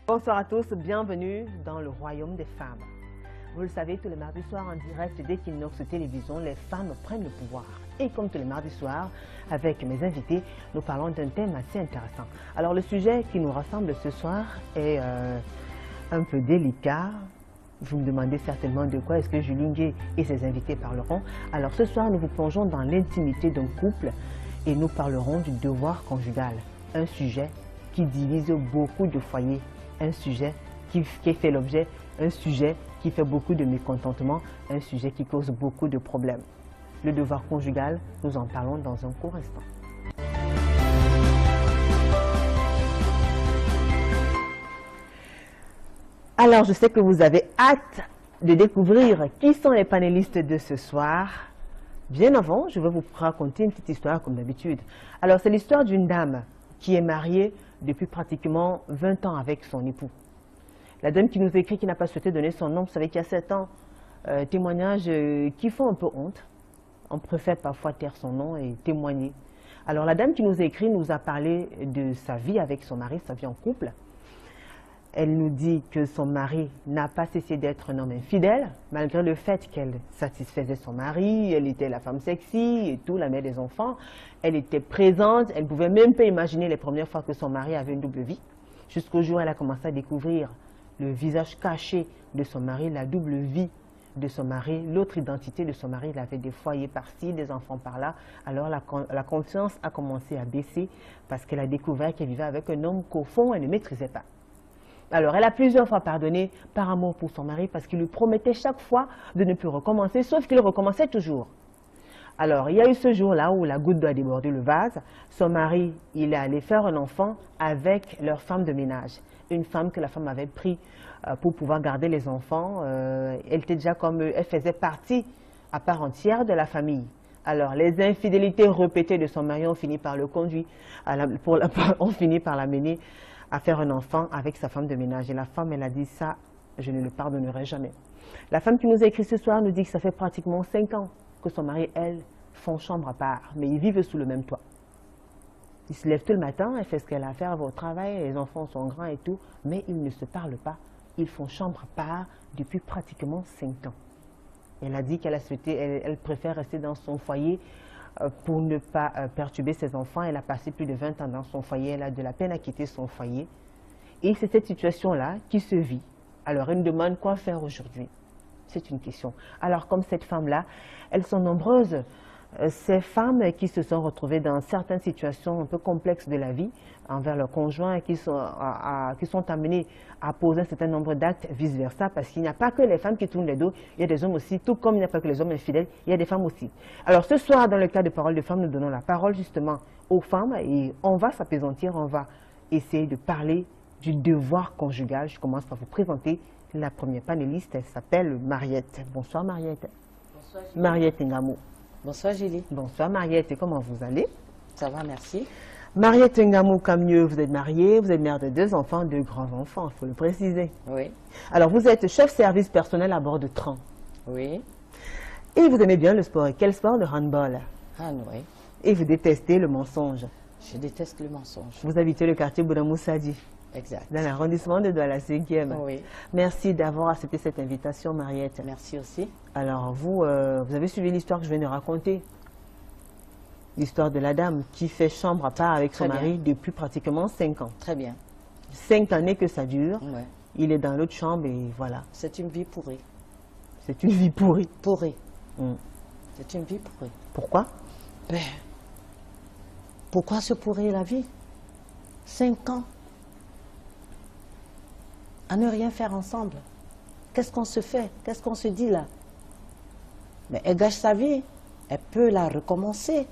Bonsoir à tous, bienvenue dans le royaume des femmes. Vous le savez, tous les mardis soirs en direct d'Equinox Télévision, les femmes prennent le pouvoir. Et comme tous les mardis soirs, avec mes invités, nous parlons d'un thème assez intéressant. Alors le sujet qui nous rassemble ce soir est un peu délicat. Vous me demandez certainement de quoi est-ce que Julie Ngué et ses invités parleront. Alors ce soir, nous vous plongeons dans l'intimité d'un couple et nous parlerons du devoir conjugal. Un sujet qui divise beaucoup de foyers, un sujet qui fait l'objet, un sujet qui fait beaucoup de mécontentement, un sujet qui cause beaucoup de problèmes. Le devoir conjugal, nous en parlons dans un court instant. Alors, je sais que vous avez hâte de découvrir qui sont les panélistes de ce soir. Bien avant, je vais vous raconter une petite histoire comme d'habitude. Alors, c'est l'histoire d'une dame qui est mariée depuis pratiquement 20 ans avec son époux. La dame qui nous écrit, qui n'a pas souhaité donner son nom, vous savez qu'il y a 7 ans, témoignages qui font un peu honte. On préfère parfois taire son nom et témoigner. Alors, la dame qui nous écrit nous a parlé de sa vie avec son mari, sa vie en couple. Elle nous dit que son mari n'a pas cessé d'être un homme infidèle, malgré le fait qu'elle satisfaisait son mari, elle était la femme sexy et tout, la mère des enfants. Elle était présente, elle ne pouvait même pas imaginer les premières fois que son mari avait une double vie. Jusqu'au jour où elle a commencé à découvrir le visage caché de son mari, la double vie de son mari, l'autre identité de son mari. Il avait des foyers par-ci, des enfants par-là. Alors la confiance a commencé à baisser parce qu'elle a découvert qu'elle vivait avec un homme qu'au fond, elle ne maîtrisait pas. Alors, elle a plusieurs fois pardonné par amour pour son mari parce qu'il lui promettait chaque fois de ne plus recommencer, sauf qu'il recommençait toujours. Alors, il y a eu ce jour-là où la goutte d'eau a débordé le vase. Son mari, il est allé faire un enfant avec leur femme de ménage. Une femme que la femme avait pris pour pouvoir garder les enfants. Elle était déjà comme elle faisait partie à part entière de la famille. Alors, les infidélités répétées de son mari ont fini par le conduire, ont fini par l'amener à faire un enfant avec sa femme de ménage. Et la femme, elle a dit ça, je ne le pardonnerai jamais. La femme qui nous a écrit ce soir nous dit que ça fait pratiquement 5 ans que son mari et elle font chambre à part, mais ils vivent sous le même toit. Ils se lèvent tout le matin, elle fait ce qu'elle a à faire au travail, les enfants sont grands et tout, mais ils ne se parlent pas. Ils font chambre à part depuis pratiquement 5 ans. Elle a dit qu'elle a souhaité, elle préfère rester dans son foyer pour ne pas perturber ses enfants. Elle a passé plus de 20 ans dans son foyer, elle a de la peine à quitter son foyer. Et c'est cette situation-là qui se vit. Alors, elle nous demande quoi faire aujourd'hui. C'est une question. Alors, comme cette femme-là, elles sont nombreuses, ces femmes qui se sont retrouvées dans certaines situations un peu complexes de la vie envers leurs conjoints, qui sont amenées à poser un certain nombre d'actes, vice-versa, parce qu'il n'y a pas que les femmes qui tournent les dos, il y a des hommes aussi, tout comme il n'y a pas que les hommes infidèles, il y a des femmes aussi. Alors ce soir, dans le cas de Parole de femmes, nous donnons la parole justement aux femmes et on va s'apaisantir, on va essayer de parler du devoir conjugal. Je commence par vous présenter la première panéliste, elle s'appelle Mariette. Bonsoir Mariette. Bonsoir Julie. Mariette Ngamou. Bonsoir Julie. Bonsoir Mariette, et comment vous allez? Ça va, merci. Mariette Ngamou Kamieux, vous êtes mariée, vous êtes mère de 2 enfants, 2 grands-enfants, il faut le préciser. Oui. Alors, vous êtes chef service personnel à bord de train. Oui. Et vous aimez bien le sport. Et quel sport? Le handball. Ah oui. Et vous détestez le mensonge. Je déteste le mensonge. Vous habitez le quartier Boudamoussadi, Exact. dans l'arrondissement de Douala 5e. Oui. Merci d'avoir accepté cette invitation, Mariette. Merci aussi. Alors, vous avez suivi l'histoire que je viens de raconter. L'histoire de la dame qui fait chambre à part avec son Très mari depuis pratiquement 5 ans. Très bien. 5 années que ça dure. Ouais. Il est dans l'autre chambre et voilà. C'est une vie pourrie. C'est une vie pourrie. Pourrie. Mm. C'est une vie pourrie. Pourquoi? Ben, pourquoi se pourrir la vie? 5 ans. À ne rien faire ensemble. Qu'est-ce qu'on se fait? Qu'est-ce qu'on se dit là? Mais elle gâche sa vie. Elle peut la recommencer.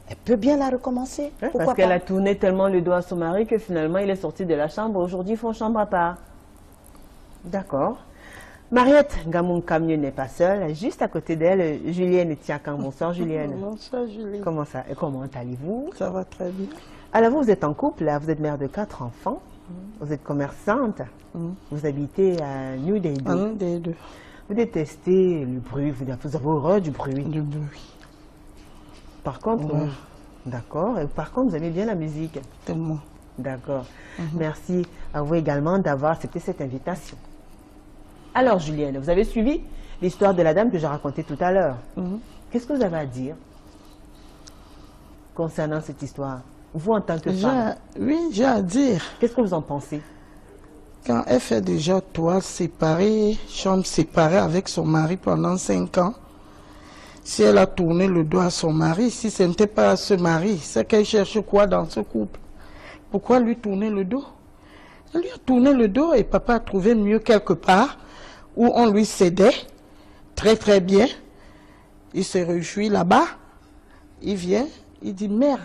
Elle peut bien la recommencer. Pourquoi Parce qu'elle pas? a tourné tellement le dos à son mari que finalement il est sorti de la chambre. Aujourd'hui, ils font chambre à part. D'accord. Mariette Ngamou Kamieux n'est pas seule. Juste à côté d'elle, Julienne Tiakan. Bonsoir Julienne. Bonsoir Julie. Comment allez-vous? Ça va très bien. Alors vous êtes en couple, là, vous êtes mère de 4 enfants. Vous êtes commerçante. Vous habitez à New Delhi. Un des deux. Vous détestez le bruit, vous avez horreur du bruit. Du bruit. Par contre, Ouais. d'accord. Par contre, vous aimez bien la musique. Tellement. D'accord. Merci à vous également d'avoir accepté cette invitation. Alors, Julienne, vous avez suivi l'histoire de la dame que j'ai racontée tout à l'heure. Qu'est-ce que vous avez à dire concernant cette histoire? Vous, en tant que femme, Oui, j'ai à dire. qu'est-ce que vous en pensez? Quand elle fait déjà toile séparée, chambre séparée avec son mari pendant 5 ans, si elle a tourné le dos à son mari, si ce n'était pas ce mari, c'est qu'elle cherche quoi dans ce couple? Pourquoi lui tourner le dos? Elle lui a tourné le dos et papa a trouvé mieux quelque part où on lui cédait très très bien. Il se réjouit là-bas, il vient, il dit merde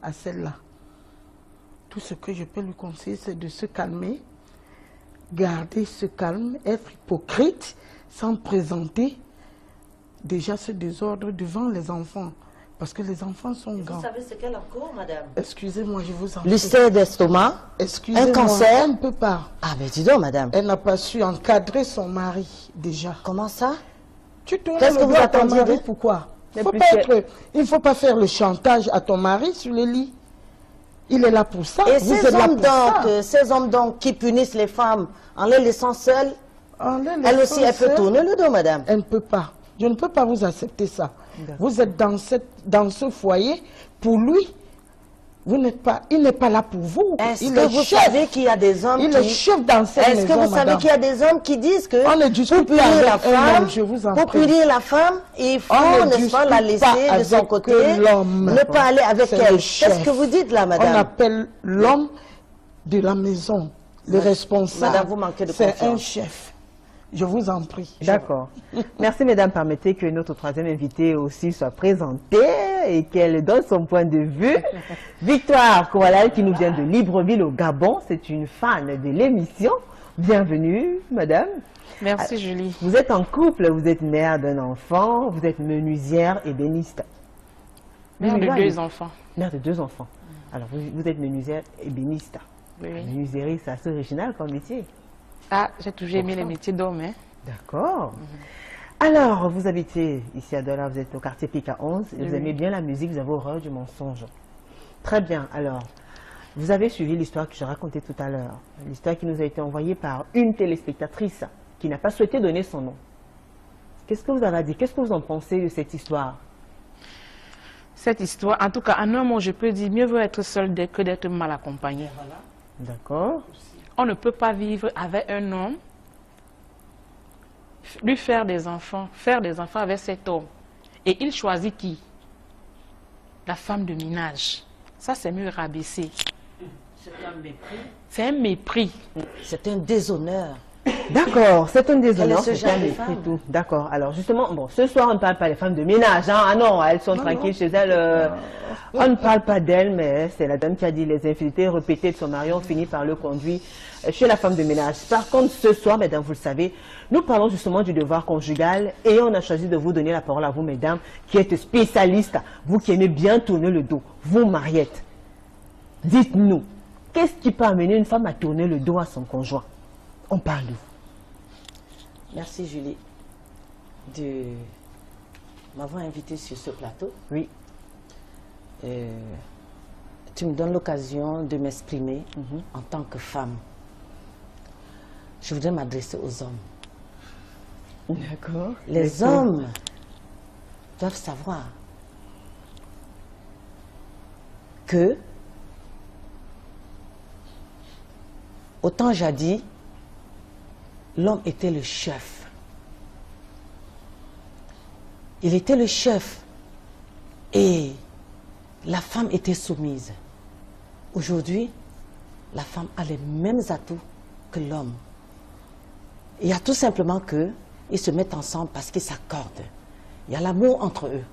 à celle-là. Tout ce que je peux lui conseiller, c'est de se calmer, garder ce calme, être hypocrite, sans présenter déjà ce désordre devant les enfants. Parce que les enfants sont grands. Vous savez ce qu'elle a encore, madame? Excusez-moi, je vous en prie. L'ulcère d'estomac, Excusez-moi, un cancer. elle ne peut pas. Ah, mais dis donc, madame. Elle n'a pas su encadrer son mari, déjà. Comment ça? Tu tournes Qu'est-ce le que vous dos à ton attendiez mari, d'elle? pourquoi? Mais Il ne faut pas faire le chantage à ton mari sur le lit. Il est là pour ça. Et Vous ces êtes là hommes, pour ça. ces hommes donc qui punissent les femmes en les laissant seules, elle aussi, elle peut tourner le dos, madame. Elle ne peut pas. Je ne peux pas vous accepter ça. Vous êtes dans ce foyer pour lui. Vous n'êtes pas, il n'est pas là pour vous. Est-ce Il que est vous chef. savez qu'il y a des hommes Il est chef dans cette maison, Est-ce que vous savez madame. qu'il y a des hommes qui disent que On ne pour discute punir pas la avec un femme, homme, je vous en pour prie. punir la femme, il faut, On ne n'est-ce pas, la discute pas laisser de son avec côté, l'homme. ne pas aller avec C'est elle. le Qu'est-ce chef. que vous dites là, On madame? appelle l'homme de la maison, le responsable. Madame, vous manquez de C'est un confiance. chef. Je vous en prie. D'accord. Merci, mesdames. Permettez que notre troisième invitée aussi soit présentée et qu'elle donne son point de vue. Victoire Koualal, qui nous vient de Libreville au Gabon. C'est une fan de l'émission. Bienvenue, madame. Merci, Julie. Vous êtes en couple, vous êtes mère d'un enfant, vous êtes menuisière ébéniste. Mère de Menuisière, 2 enfants. Mère de 2 enfants. Alors, vous êtes menuisière ébéniste. Oui. La menuiserie, c'est assez original comme métier. Ah, j'ai toujours aimé les métiers d'homme. Hein. D'accord. Alors, vous habitez ici à Douala, vous êtes au quartier Pica 11, et vous aimez bien la musique, vous avez horreur du mensonge. Très bien. Alors, vous avez suivi l'histoire que j'ai racontée tout à l'heure. L'histoire qui nous a été envoyée par une téléspectatrice qui n'a pas souhaité donner son nom. Qu'est-ce que vous avez dit? Qu'est-ce que vous en pensez de cette histoire? Cette histoire, en tout cas, en un mot, je peux dire, mieux vaut être seul que d'être mal accompagné. D'accord. On ne peut pas vivre avec un homme, lui faire des enfants avec cet homme. Et il choisit qui? La femme de ménage. Ça, c'est mieux rabaisser. C'est un mépris. C'est un mépris. C'est un déshonneur. D'accord, c'est un déshonneur, Elle est ce c'est un genre de mépris, femme. tout. D'accord. Alors justement, bon, ce soir, on ne parle pas des femmes de ménage. Hein. Ah non, elles sont tranquilles chez elles. On ne parle pas d'elles, mais c'est la dame qui a dit les infidélités répétées de son mari ont fini par le conduire chez la femme de ménage. Par contre, ce soir, mesdames, vous le savez, nous parlons justement du devoir conjugal et on a choisi de vous donner la parole à vous, mesdames, qui êtes spécialistes, vous qui aimez bien tourner le dos, vous, Mariette. Dites-nous, qu'est-ce qui peut amener une femme à tourner le dos à son conjoint? On parle de vous. Merci, Julie, de m'avoir invité sur ce plateau. Oui. Tu me donnes l'occasion de m'exprimer en tant que femme. Je voudrais m'adresser aux hommes. D'accord. Les hommes doivent savoir que, autant jadis, l'homme était le chef. Il était le chef et la femme était soumise. Aujourd'hui, la femme a les mêmes atouts que l'homme. Il y a tout simplement qu'ils se mettent ensemble parce qu'ils s'accordent. Il y a l'amour entre eux.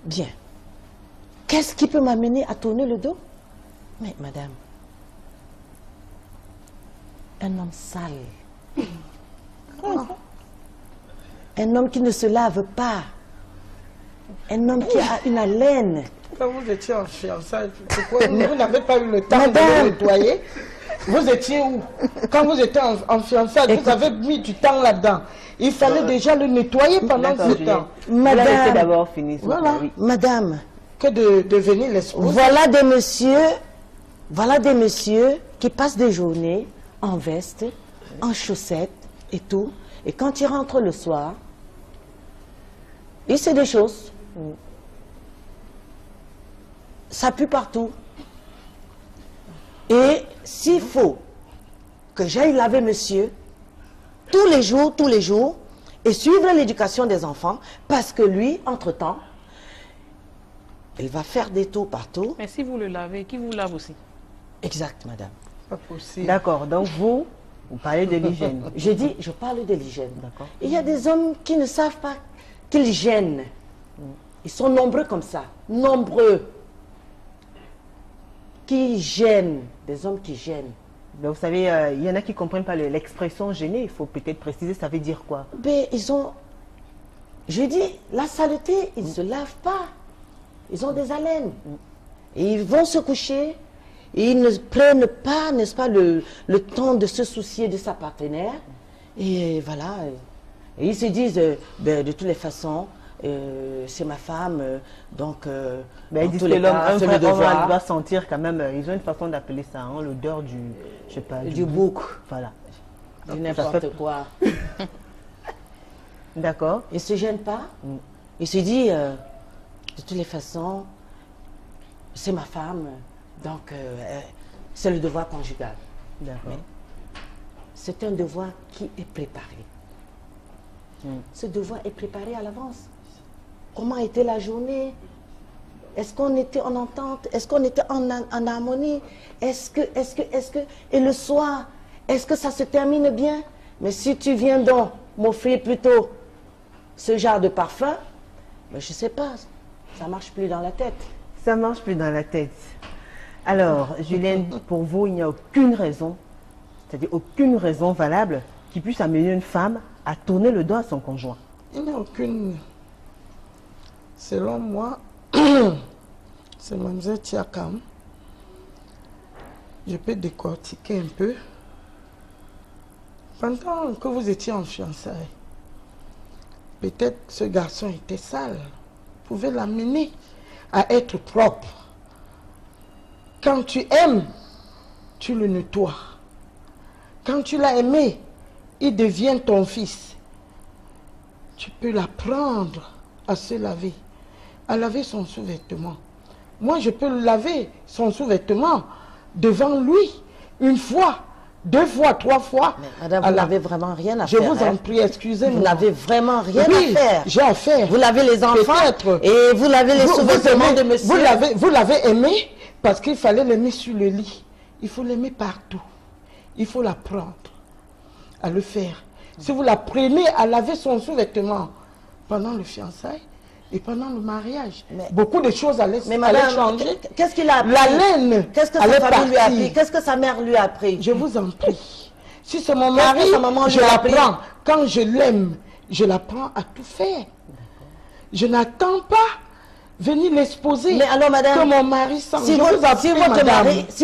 Bien. Qu'est-ce qui peut m'amener à tourner le dos? Mais madame, un homme sale. Un homme qui ne se lave pas. Un homme qui a une haleine. Quand vous étiez en fiançailles, pourquoi vous n'avez pas eu le temps de Madame. le nettoyer? Vous étiez où? Quand vous étiez en fiançailles, vous avez mis du temps là-dedans. Il fallait déjà le nettoyer pendant D'accord, ce Juliette. temps. Vous la laissez Madame, d'abord finir. s'il vous plaît, Voilà. oui. madame, que de venir l'exposer. Voilà des messieurs qui passent des journées en veste, en chaussettes et tout. Et quand ils rentrent le soir, ils c'est des choses. Ça pue partout. Et s'il faut que j'aille laver monsieur tous les jours, et suivre l'éducation des enfants, parce que lui, entre-temps, il va faire des tours partout. Mais si vous le lavez, qui vous lave aussi? Exact, madame. Pas possible. D'accord, donc vous parlez de l'hygiène. Je parle de l'hygiène. D'accord. Il y a des hommes qui ne savent pas qu'ils gênent. Ils sont nombreux comme ça. Nombreux. Qui gênent. Des hommes qui gênent. Ben, vous savez, il y en a qui ne comprennent pas l'expression gêner. Il faut peut-être préciser, ça veut dire quoi? Mais ils ont... Je dis, la saleté, ils ne se lavent pas. Ils ont des haleines. Et ils vont se coucher. Et ils ne prennent pas, n'est-ce pas, le temps de se soucier de sa partenaire. Et voilà. Et ils se disent, ben, de toutes les façons, c'est ma femme, donc... Ben, ils disent que l'homme, un vrai homme doit sentir quand même, ils ont une façon d'appeler ça, hein, l'odeur du, je sais pas, du bouc. Voilà. Du n'importe quoi. D'accord. Il ne se gêne pas. Il se dit, de toutes les façons, c'est ma femme, donc c'est le devoir conjugal. D'accord. C'est un devoir qui est préparé. Ce devoir est préparé à l'avance. Comment était la journée? Est-ce qu'on était en entente? Est-ce qu'on était en harmonie? Est-ce que... Et le soir, est-ce que ça se termine bien? Mais si tu viens donc m'offrir plutôt ce genre de parfum, ben je ne sais pas, ça ne marche plus dans la tête. Ça marche plus dans la tête. Alors, Julienne, pour vous, il n'y a aucune raison, c'est-à-dire aucune raison valable qui puisse amener une femme à tourner le dos à son conjoint. Il n'y a aucune... Selon moi, c'est Mme Thiakam. Je peux décortiquer un peu. Pendant que vous étiez en fiançailles, peut-être ce garçon était sale. Vous pouvez l'amener à être propre. Quand tu aimes, tu le nettoies. Quand tu l'as aimé, il devient ton fils. Tu peux l'apprendre à se laver, à laver son sous-vêtement. Moi, je peux laver son sous-vêtement devant lui, une fois, 2 fois, 3 fois. Mais madame, vous n'avez vraiment rien à je faire. Je vous en prie, excusez-moi. Vous n'avez vraiment rien à faire. J'ai à faire. Vous lavez les enfants et vous lavez les sous-vêtements de monsieur. Vous l'avez aimé parce qu'il fallait l'aimer sur le lit. Il faut l'aimer partout. Il faut l'apprendre à le faire. Si vous l'apprenez à laver son sous-vêtement pendant le fiançailles et pendant le mariage, beaucoup de choses allaient changer. Qu'est-ce qu'il a appris? La laine. Qu'est-ce que sa famille lui a appris? Qu'est-ce que sa mère lui a appris? Je vous en prie. Si c'est mon mari, je l'apprends. Quand je l'aime, je l'apprends à tout faire. Je n'attends pas venir l'exposer. Mais alors, madame, que mon mari sent. Si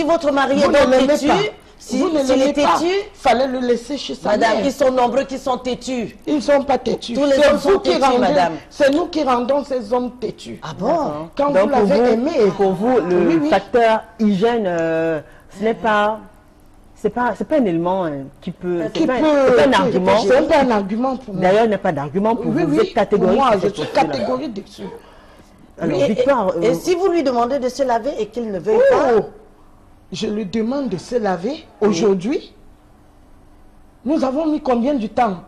votre mari est donc têtu, s'il est têtu, il fallait le laisser chez sa mère. Madame, ils sont nombreux qui sont têtus. Ils ne sont pas têtus. Tous les hommes sont têtus, madame. C'est nous qui rendons ces hommes têtus. Ah bon? Quand vous l'avez aimé. Pour vous, le facteur hygiène, ce n'est pas... C'est pas un élément qui peut... C'est pas un argument. C'est pas un argument pour moi. D'ailleurs, il n'y a pas d'argument pour vous. Vous êtes catégorique. Moi, je suis catégorique dessus. Alors, Victoire... Et si vous lui demandez de se laver et qu'il ne veuille pas... Je lui demande de se laver aujourd'hui. Nous avons mis combien de temps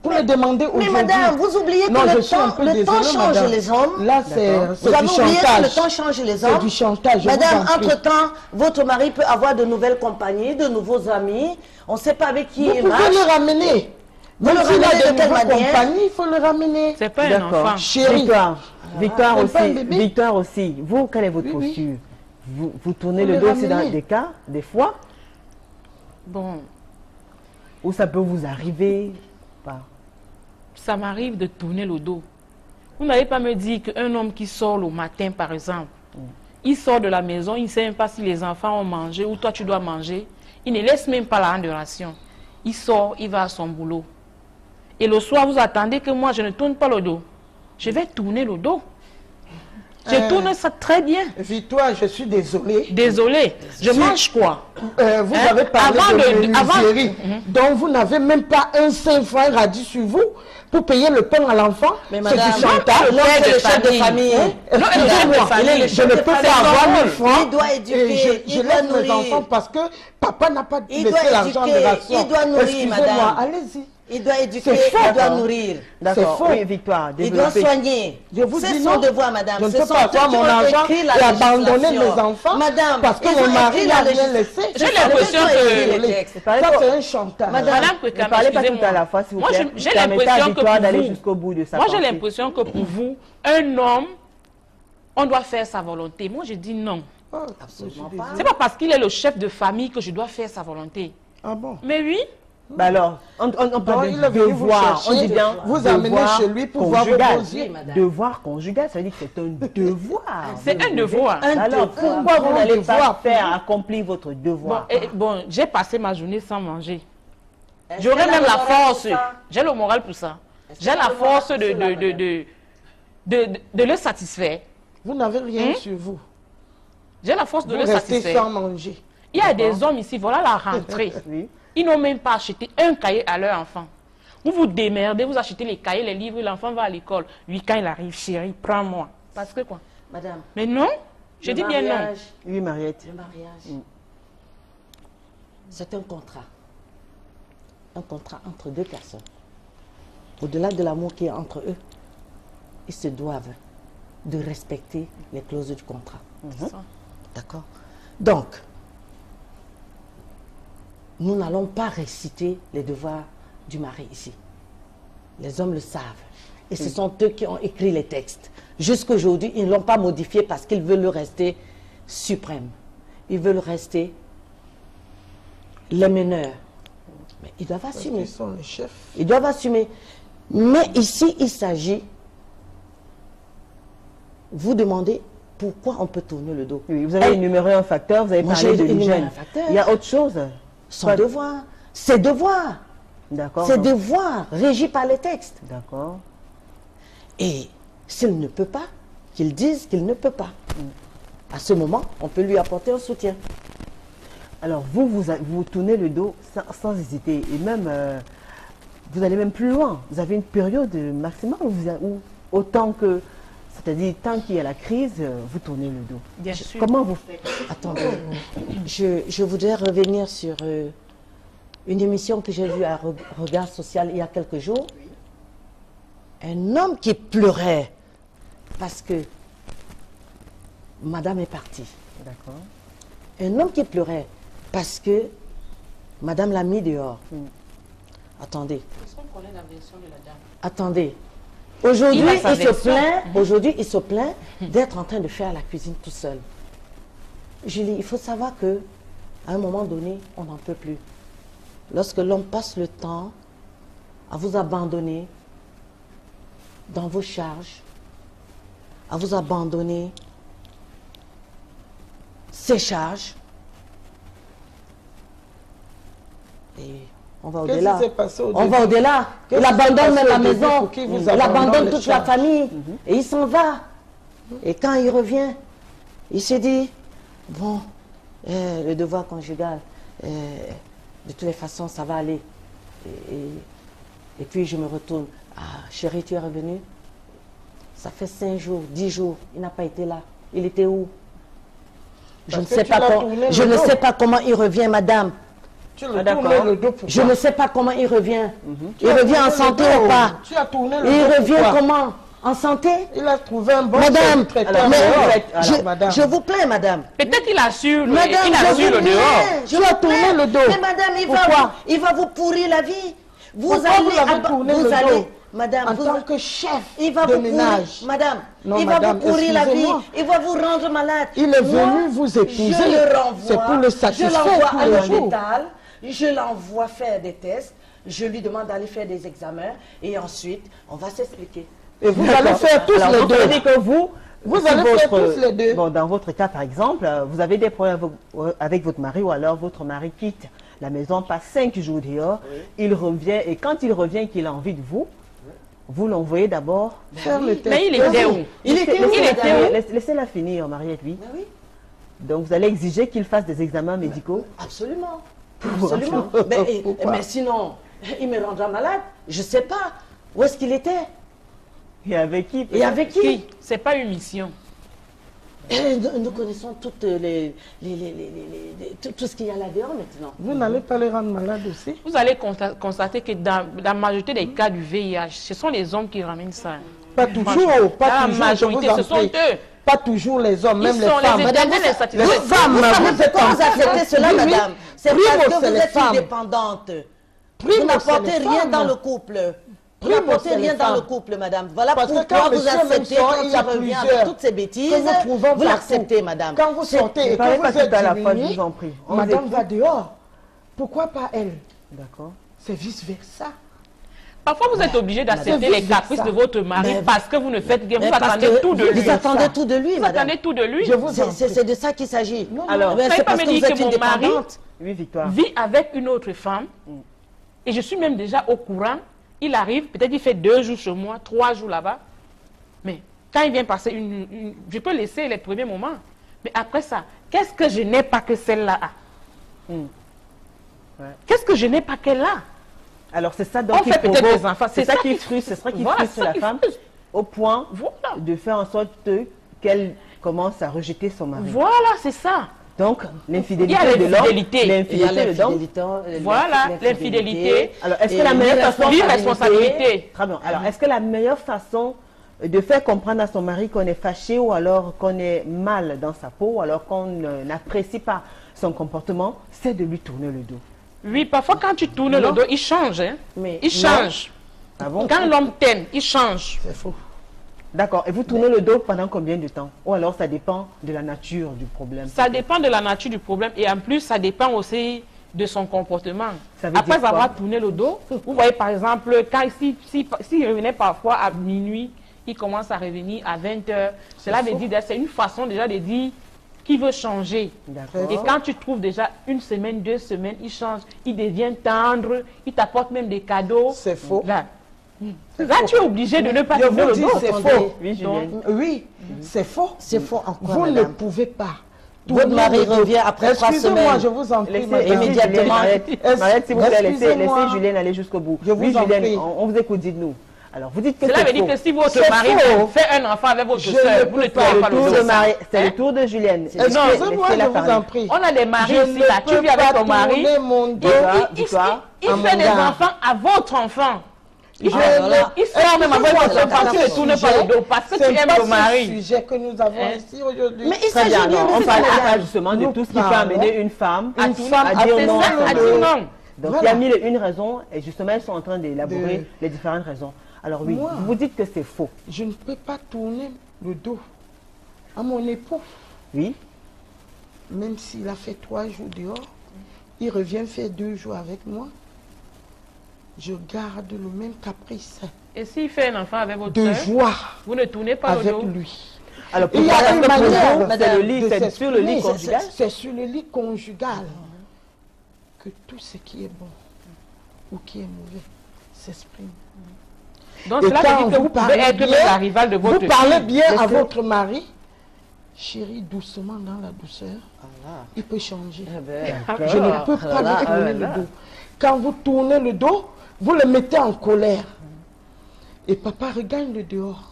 pour le demander aujourd'hui? Mais madame, vous oubliez que le temps change les hommes. Là, c'est du chantage. Vous avez oublié que le temps change les hommes. C'est du chantage. Madame, entre-temps, votre mari peut avoir de nouvelles compagnies, de nouveaux amis. On ne sait pas avec qui il marche. Vous pouvez le ramener. Vous le ramenez de quelle manière? Il faut le ramener. C'est pas un enfant. Chérie. Victoire aussi. Vous, quelle est votre posture? Vous tournez le dos aussi dans des cas, des fois? Bon. Ou ça peut vous arriver? Pas. Ça m'arrive de tourner le dos. Vous n'allez pas me dire qu'un homme qui sort le matin, par exemple, il sort de la maison, il ne sait même pas si les enfants ont mangé ou toi tu dois manger. Il ne laisse même pas la rendre de ration. Il sort, il va à son boulot. Et le soir, vous attendez que moi, je ne tourne pas le dos. Je vais tourner le dos. Je tourne ça très bien. Victoire, je suis désolée. Désolée. Je mange quoi? Vous avez parlé de menuiserie, donc vous n'avez même pas un 5 francs radis sur vous pour payer le pain à l'enfant. Mais C'est madame, du chantage. non, c'est le chef de famille. Non, il est chef de famille. Je ne peux pas avoir 1000 francs. Il doit éduquer, et je il doit laisse mes nourrir. enfants parce que papa n'a pas Il laissé doit l'argent de éduquer, ration. il doit nourrir, Excusez-moi, madame. allez-y. Il doit éduquer, C'est faux. il doit nourrir. D'accord, C'est faux. oui, Victoire, Il doit développez. soigner. Je vous C'est dis son non. devoir, madame. Je ne C'est peux son pas avoir mon devoir argent d'écrire la et abandonner législation. mes enfants Madame, parce que ils ont mon mari écrit n'a la rien législation. laissé. J'ai l'impression que- les textes. Ça, c'est un chantage. Madame, Ne Kwekam, parlez pas tout excusez-moi. à la fois, s'il vous Moi, plaît. j'ai Permettez à l'impression que Victoire pour d'aller vous, jusqu'au bout de sa moi, j'ai pensée. l'impression que pour vous, un homme, on doit faire sa volonté. Moi, je dis non. Oh, Absolument je suis pas. C'est pas parce qu'il est le chef de famille que je dois faire sa volonté. Ah bon? Mais oui, Bah alors, on parle il de est venu vous devoir. chercher, On dit bien vous devoir amener chez lui pour voir conjugal. vos yeux. Oui, madame. Devoir conjugal, ça veut dire que c'est un devoir. c'est un devoir. Un Alors, devoir. pourquoi vous Un n'allez devoir. pas faire accomplir votre Bon, devoir? bon, j'ai passé ma journée sans manger. Est-ce J'aurais qu'elle a même le la moral force. pour ça? J'ai le moral pour ça. Est-ce J'ai qu'elle a la le moral force pour cela, madame? de le satisfaire. Vous n'avez rien sur vous. J'ai la force de Vous le restez satisfaire. sans manger. Il y a des hommes ici, voilà la rentrée. Oui. Ils n'ont même pas acheté un cahier à leur enfant. Vous vous démerdez, vous achetez les cahiers, les livres, l'enfant va à l'école. Lui, quand il arrive, chérie, prends-moi. Parce que quoi? Madame, Mais non, je le dis bien non. mariage, Oui, Mariette. le mariage, c'est un contrat. Un contrat entre deux personnes. Au-delà de l'amour qui est entre eux, ils se doivent de respecter les clauses du contrat. C'est ça. D'accord? Donc, nous n'allons pas réciter les devoirs du mari ici. Les hommes le savent. Et ce sont eux qui ont écrit les textes. Jusqu'aujourd'hui, ils ne l'ont pas modifié parce qu'ils veulent le rester suprême. Ils veulent rester les meneurs. Mais ils doivent assumer. Ils sont les chefs. Ils doivent assumer. Mais ici, il s'agit, vous demandez pourquoi on peut tourner le dos. Oui, vous avez énuméré un facteur, vous avez Moi, parlé j'ai de énuméré l'hygiène. un facteur. Il y a autre chose. Son devoir, ses devoirs, D'accord. ses devoirs régis par les textes. D'accord. Et s'il ne peut pas, qu'il dise qu'il ne peut pas. À ce moment, on peut lui apporter un soutien. Alors, vous tournez le dos sans hésiter. Et même, vous allez même plus loin. Vous avez une période maximale où autant que, c'est-à-dire tant qu'il y a la crise, vous tournez le dos. Bien sûr. Comment vous faites? Attendez, je voudrais revenir sur une émission que j'ai vue à Regard Social il y a quelques jours. Un homme qui pleurait parce que madame est partie. D'accord. Un homme qui pleurait parce que madame l'a mis dehors. Attendez, Est-ce qu'on connaît la version de la dame? attendez. Aujourd'hui, Il a sa version. il se plaint d'être en train de faire la cuisine tout seul. Julie, il faut savoir que à un moment donné, on n'en peut plus. Lorsque l'homme passe le temps à vous abandonner dans vos charges, à vous abandonner ses charges, et on va Qu'est-ce au-delà. qui s'est passé au On début? va au-delà. Qu'est-ce Il qui s'est abandonne passé même au la début maison. pour qu'il vous Il abandonne abandonne les toute la charges? famille. Et il s'en va. Et quand il revient, il se dit, bon, le devoir conjugal, de toutes les façons, ça va aller. Et puis je me retourne. Ah, chérie, tu es revenu? Ça fait 5 jours, 10 jours, il n'a pas été là. Il était où? Je Parce ne que sais tu pas l'as comment, tourné je le ne dos. sais pas comment il revient, madame. Tu Ah, le d'accord. tournes le dos pour Je ne sais pas comment il revient. Tu Il as revient en tourné santé le dos. ou pas? Tu as tourné le Et il dos revient pourquoi? comment? En santé? Il a trouvé un bon Madame, traiteur. alors, mais- alors, madame. je vous plains, madame. Peut-être qu'il assure le, Madame, il je assure vous le dehors. plains, je Tu as vous tourné plains. le dos. Mais madame, Pourquoi? il va vous pourrir la vie. Vous Pourquoi allez, vous l'avez tourné vous le allez, dos? madame, En vous, tant que chef il va de vous pourrir, ménage. madame, Non, il va madame, vous pourrir la vie, excusez-moi. il va vous rendre malade. Il est Moi, venu vous épouser. Je le renvoie, C'est pour le satisfaire je l'envoie tous à les jours. l'hôpital, je l'envoie faire des tests, je lui demande d'aller faire des examens et ensuite, on va s'expliquer. Et vous allez faire tous Alors, les donc, ça veut deux. dire que vous si allez faire tous les deux. Bon, dans votre cas, par exemple, vous avez des problèmes avec votre mari ou alors votre mari quitte la maison, passe 5 jours dehors, il revient et quand il revient qu'il a envie de vous, vous l'envoyez d'abord faire le test. Mais il était où? Il était où, Laissez-la madame? finir, laissez-la finir, Mariette, oui. Ben oui, Donc vous allez exiger qu'il fasse des examens médicaux. absolument. Absolument. Mais sinon, il me rendra malade. Je ne sais pas. Où est-ce qu'il était? Et avec qui? Et avec qui? C'est pas une mission. Nous connaissons toutes tout ce qu'il y a là-dehors maintenant. Vous n'allez pas les rendre malades aussi? Vous allez constater que dans la majorité des cas du VIH, ce sont les hommes qui ramènent ça. Pas toujours, pas Dans la toujours. majorité, je vous en ce sont prie. eux. Pas toujours les hommes, même Ils les sont femmes. les Madame, éternels vous satisfaits. Les femmes, Vous savez vous êtes pourquoi vous en- acceptez cela, Oui, madame? C'est Primo, parce que c'est vous les êtes femmes. indépendante. Primo, Vous n'apportez c'est les rien femmes. dans le couple. Vous Primo, n'apportez c'est rien les dans le femmes. couple, madame. Voilà Parce que pourquoi quand vous monsieur acceptez même sort, quand il y a il revient avec plusieurs toutes ces bêtises. que vous trouvons Vous l'acceptez, partout. madame. Quand vous sortez et Ne que parlez vous pas tout êtes à la fois, je diminué, vous en prie. On madame écoute. va dehors. Pourquoi pas elle? D'accord. C'est vice-versa. Parfois, vous êtes obligé d'accepter Madame, les caprices ça. de votre mari Mais- parce que vous ne faites guère. Vous Mais parce attendez que tout de lui. vous attendez tout de lui, Vous madame. attendez tout de lui. Je vous en prie. C'est de ça qu'il s'agit. Alors, Mais vous c'est savez pas parce me que vous dire êtes que mon mari indépendante. Oui, Victoire. vit avec une autre femme et je suis même déjà au courant. Il arrive, peut-être il fait 2 jours chez moi, 3 jours là-bas. Mais quand il vient passer je peux laisser les premiers moments. Mais après ça, qu'est-ce que je n'ai pas que celle-là a? Ouais. Qu'est-ce que je n'ai pas qu'elle a? Alors c'est ça donc On qui fait peut-être provoque- des enfants. c'est ça qui frustre, c'est ça qui Voilà, frustre ça la qui femme frustre. au point Voilà. de faire en sorte qu'elle commence à rejeter son mari. Voilà, c'est ça. Donc l'infidélité Il y a de l'homme, l'infidélité. Il y a l'infidélité de l'homme. l'infidélité. Voilà, l'infidélité. Alors est-ce que la meilleure façon L'irresponsabilité. Très bien. Alors est-ce que la meilleure façon de faire comprendre à son mari qu'on est fâché ou alors qu'on est mal dans sa peau ou alors qu'on n'apprécie pas son comportement, c'est de lui tourner le dos. Oui, parfois quand tu tournes le dos, il change. Hein? Mais Il change. Ah bon? Quand l'homme t'aime, il change. C'est faux. D'accord. Et vous tournez le dos pendant combien de temps? Ou alors ça dépend de la nature du problème? Ça dépend de la nature du problème et en plus, ça dépend aussi de son comportement. Ça veut dire Après quoi? avoir tourné le dos, vous voyez par exemple, quand s'il revenait parfois à minuit, il commence à revenir à 20h. Cela veut dire, c'est une façon déjà de dire qu'il veut changer. D'accord. Et quand tu trouves déjà 1 semaine, 2 semaines, il change, il devient tendre, il t'apporte même des cadeaux. C'est faux. Là, tu es obligé de ne pas Je tourner vous le dis, dos. c'est Attendez. faux. Oui, Julienne. Oui, c'est faux. c'est faux en quoi, Vous ne madame? pouvez pas. Votre tourner mari le dos. revient après 3 Excusez-moi, semaines. je vous en prie, Laissez, madame. immédiatement. Mariette, s'il vous plaît, laissez Excusez-moi. Julienne aller jusqu'au bout. Je vous oui, en Julienne, prie. on vous écoute, dites-nous. Alors, vous dites que Cela c'est veut dire faux. que si votre C'est mari faux. fait un enfant avec votre Je soeur, ne vous ne peux pas. tournez C'est pas le le tour dos. de Marie, c'est Hein? le tour de Julienne. Excusez-moi, Laissez-la je vous parler. en prie. On a des maris Je ici, ne là, tu peux vis avec pas ton mari, tourner mon dos. il à fait mon des gars. enfants à votre enfant. Il Je fait- ne- il sort même avec votre Excusez-moi, enfant, tu ne c'est tournes pas sujet. le dos parce que tu C'est aimes pas ton ce mari. sujet que nous avons Hein? ici aujourd'hui. Mais il Très s'agit bien, bien alors, de on ça, parle madame. justement de Nous tout ce qui peut parlons. amener une femme Une femme à à dire faire non à ça, son à mari. dire non. Donc Voilà. il y a mille et une raisons et justement elles sont en train d'élaborer De- les différentes raisons. Alors oui, Moi. vous dites que c'est faux. Je ne peux pas tourner le dos à mon époux. Oui. Même s'il a fait 3 jours dehors, il revient faire 2 jours avec moi. Je garde le même caprice Et s'il fait un enfant avec votre de soeur, joie vous ne tournez pas le avec dos. lui. Alors Il y a pourquoi une est-ce que pour manière, vous, c'est madame, le lit, de c'est sur le lit s'exprimer. conjugal? C'est sur le lit conjugal que tout ce qui est bon ou qui est mauvais s'exprime. Donc Et cela quand veut dire que vous vous pouvez parlez être bien, même la rivale de votre Vous parlez fille. bien à Laissez- votre mari, chérie, doucement dans la douceur, Ah, il peut changer. eh ben, Je ne peux pas là, lui tourner là. le dos. Quand vous tournez le dos, vous le mettez en colère. Et papa regagne le dehors.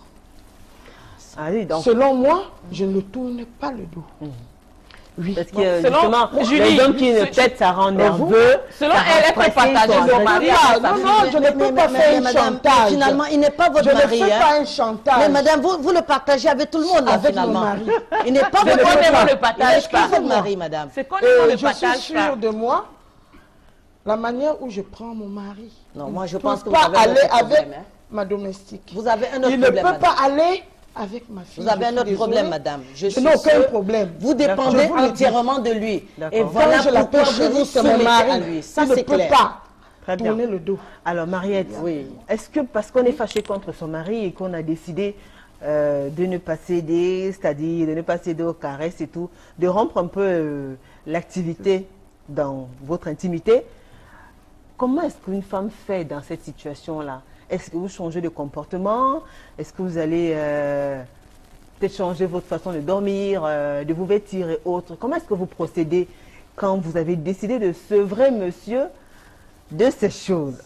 Ah oui, donc Selon moi, je ne tourne pas le dos. Oui. parce que Selon justement, Julie, les hommes qui ne c'est- peut-être ça rend nerveux. Selon ça elle, elle rend peut stressé, partager ils sont son mari agressifs. avec sa Non, fille. non, je ne peux pas faire un madame, chantage. finalement, il n'est pas votre Je ne mari. fais hein. pas un chantage. Mais madame, vous le partagez avec tout le monde, là, Avec mon finalement. mari. Il n'est pas C'est votre qu'on mari. ne le Il n'est partage pas pas. votre mari, madame. C'est qu'on ne le Je suis partage pas. sûre de moi, la manière où je prends mon mari. Non, moi, je Je ne pense que peux vous pas avez un aller autre avec problème. hein. ma domestique. Vous avez un autre Il ne problème, peut madame. pas aller avec ma fille. Vous avez Je un suis autre désolée. problème, madame. Je Je suis n'ai aucun sûre. problème. Vous dépendez Je vous le dis. entièrement de lui. D'accord. Et Quand voilà Quand je pourquoi l'appelle vous vous chérie, c'est mon soumettez mari. à lui. Ça, il ne c'est peut clair. pas Très bien. tourner le dos. Alors Mariette, Oui. est-ce que parce qu'on est fâché contre son mari et qu'on a décidé de ne pas céder, c'est-à-dire de ne pas céder aux caresses et tout, de rompre un peu l'activité dans votre intimité, comment est-ce qu'une femme fait dans cette situation-là? Est-ce que vous changez de comportement? Est-ce que vous allez peut-être changer votre façon de dormir, de vous vêtir et autres? Comment est-ce que vous procédez quand vous avez décidé de sevrer monsieur de ces choses?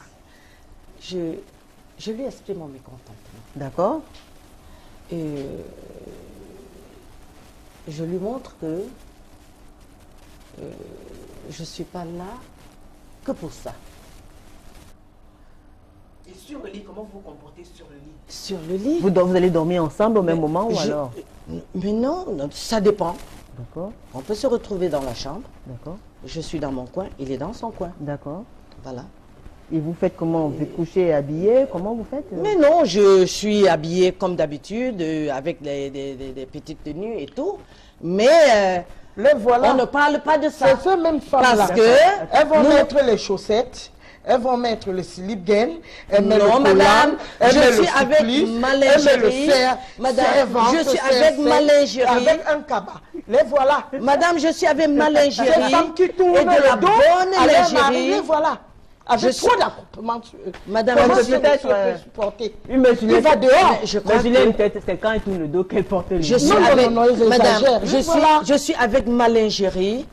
Je lui exprime mon mécontentement. D'accord? Et je lui montre que je ne suis pas là que pour ça. Et sur le lit, comment vous vous comportez sur le lit? Sur le lit. Vous allez dormir ensemble au même moment ou alors? Mais non, ça dépend. D'accord, On peut se retrouver dans la chambre. d'accord, Je suis dans mon coin, il est dans son coin. d'accord. Voilà. Et vous faites comment? Vous êtes couché et habillé? Comment vous faites? Mais non, je suis habillée comme d'habitude, avec des petites tenues et tout. Mais Les voilà. on ne parle pas de ça. C'est ces mêmes femmes-là. Parce que Elles vont nous- mettre les chaussettes, elles vont mettre le slip gain, elles mettent le Non, collant, madame, elles je mettent le suis avec cycliste, ma elles mettent le lingerie. serre-ventre, Madame, je suis avec ma lingerie. avec un cabas. Les voilà. Madame, je suis avec ma lingerie Ces femmes qui tournent et de la le dos bonne à leur mari, lingerie. les voilà. Avec Je suis- trop d'accouplement sur eux. Madame, Comment je ce suis- monsieur peut supporter? Oui, mais Juliette, Il va dehors. Mais je crois mais Juliette, que c'est quand il tourne le dos qu'elle porte le je lit. suis Non, non, avec non, ils madame, exagèrent. Voilà. je suis avec ma lingerie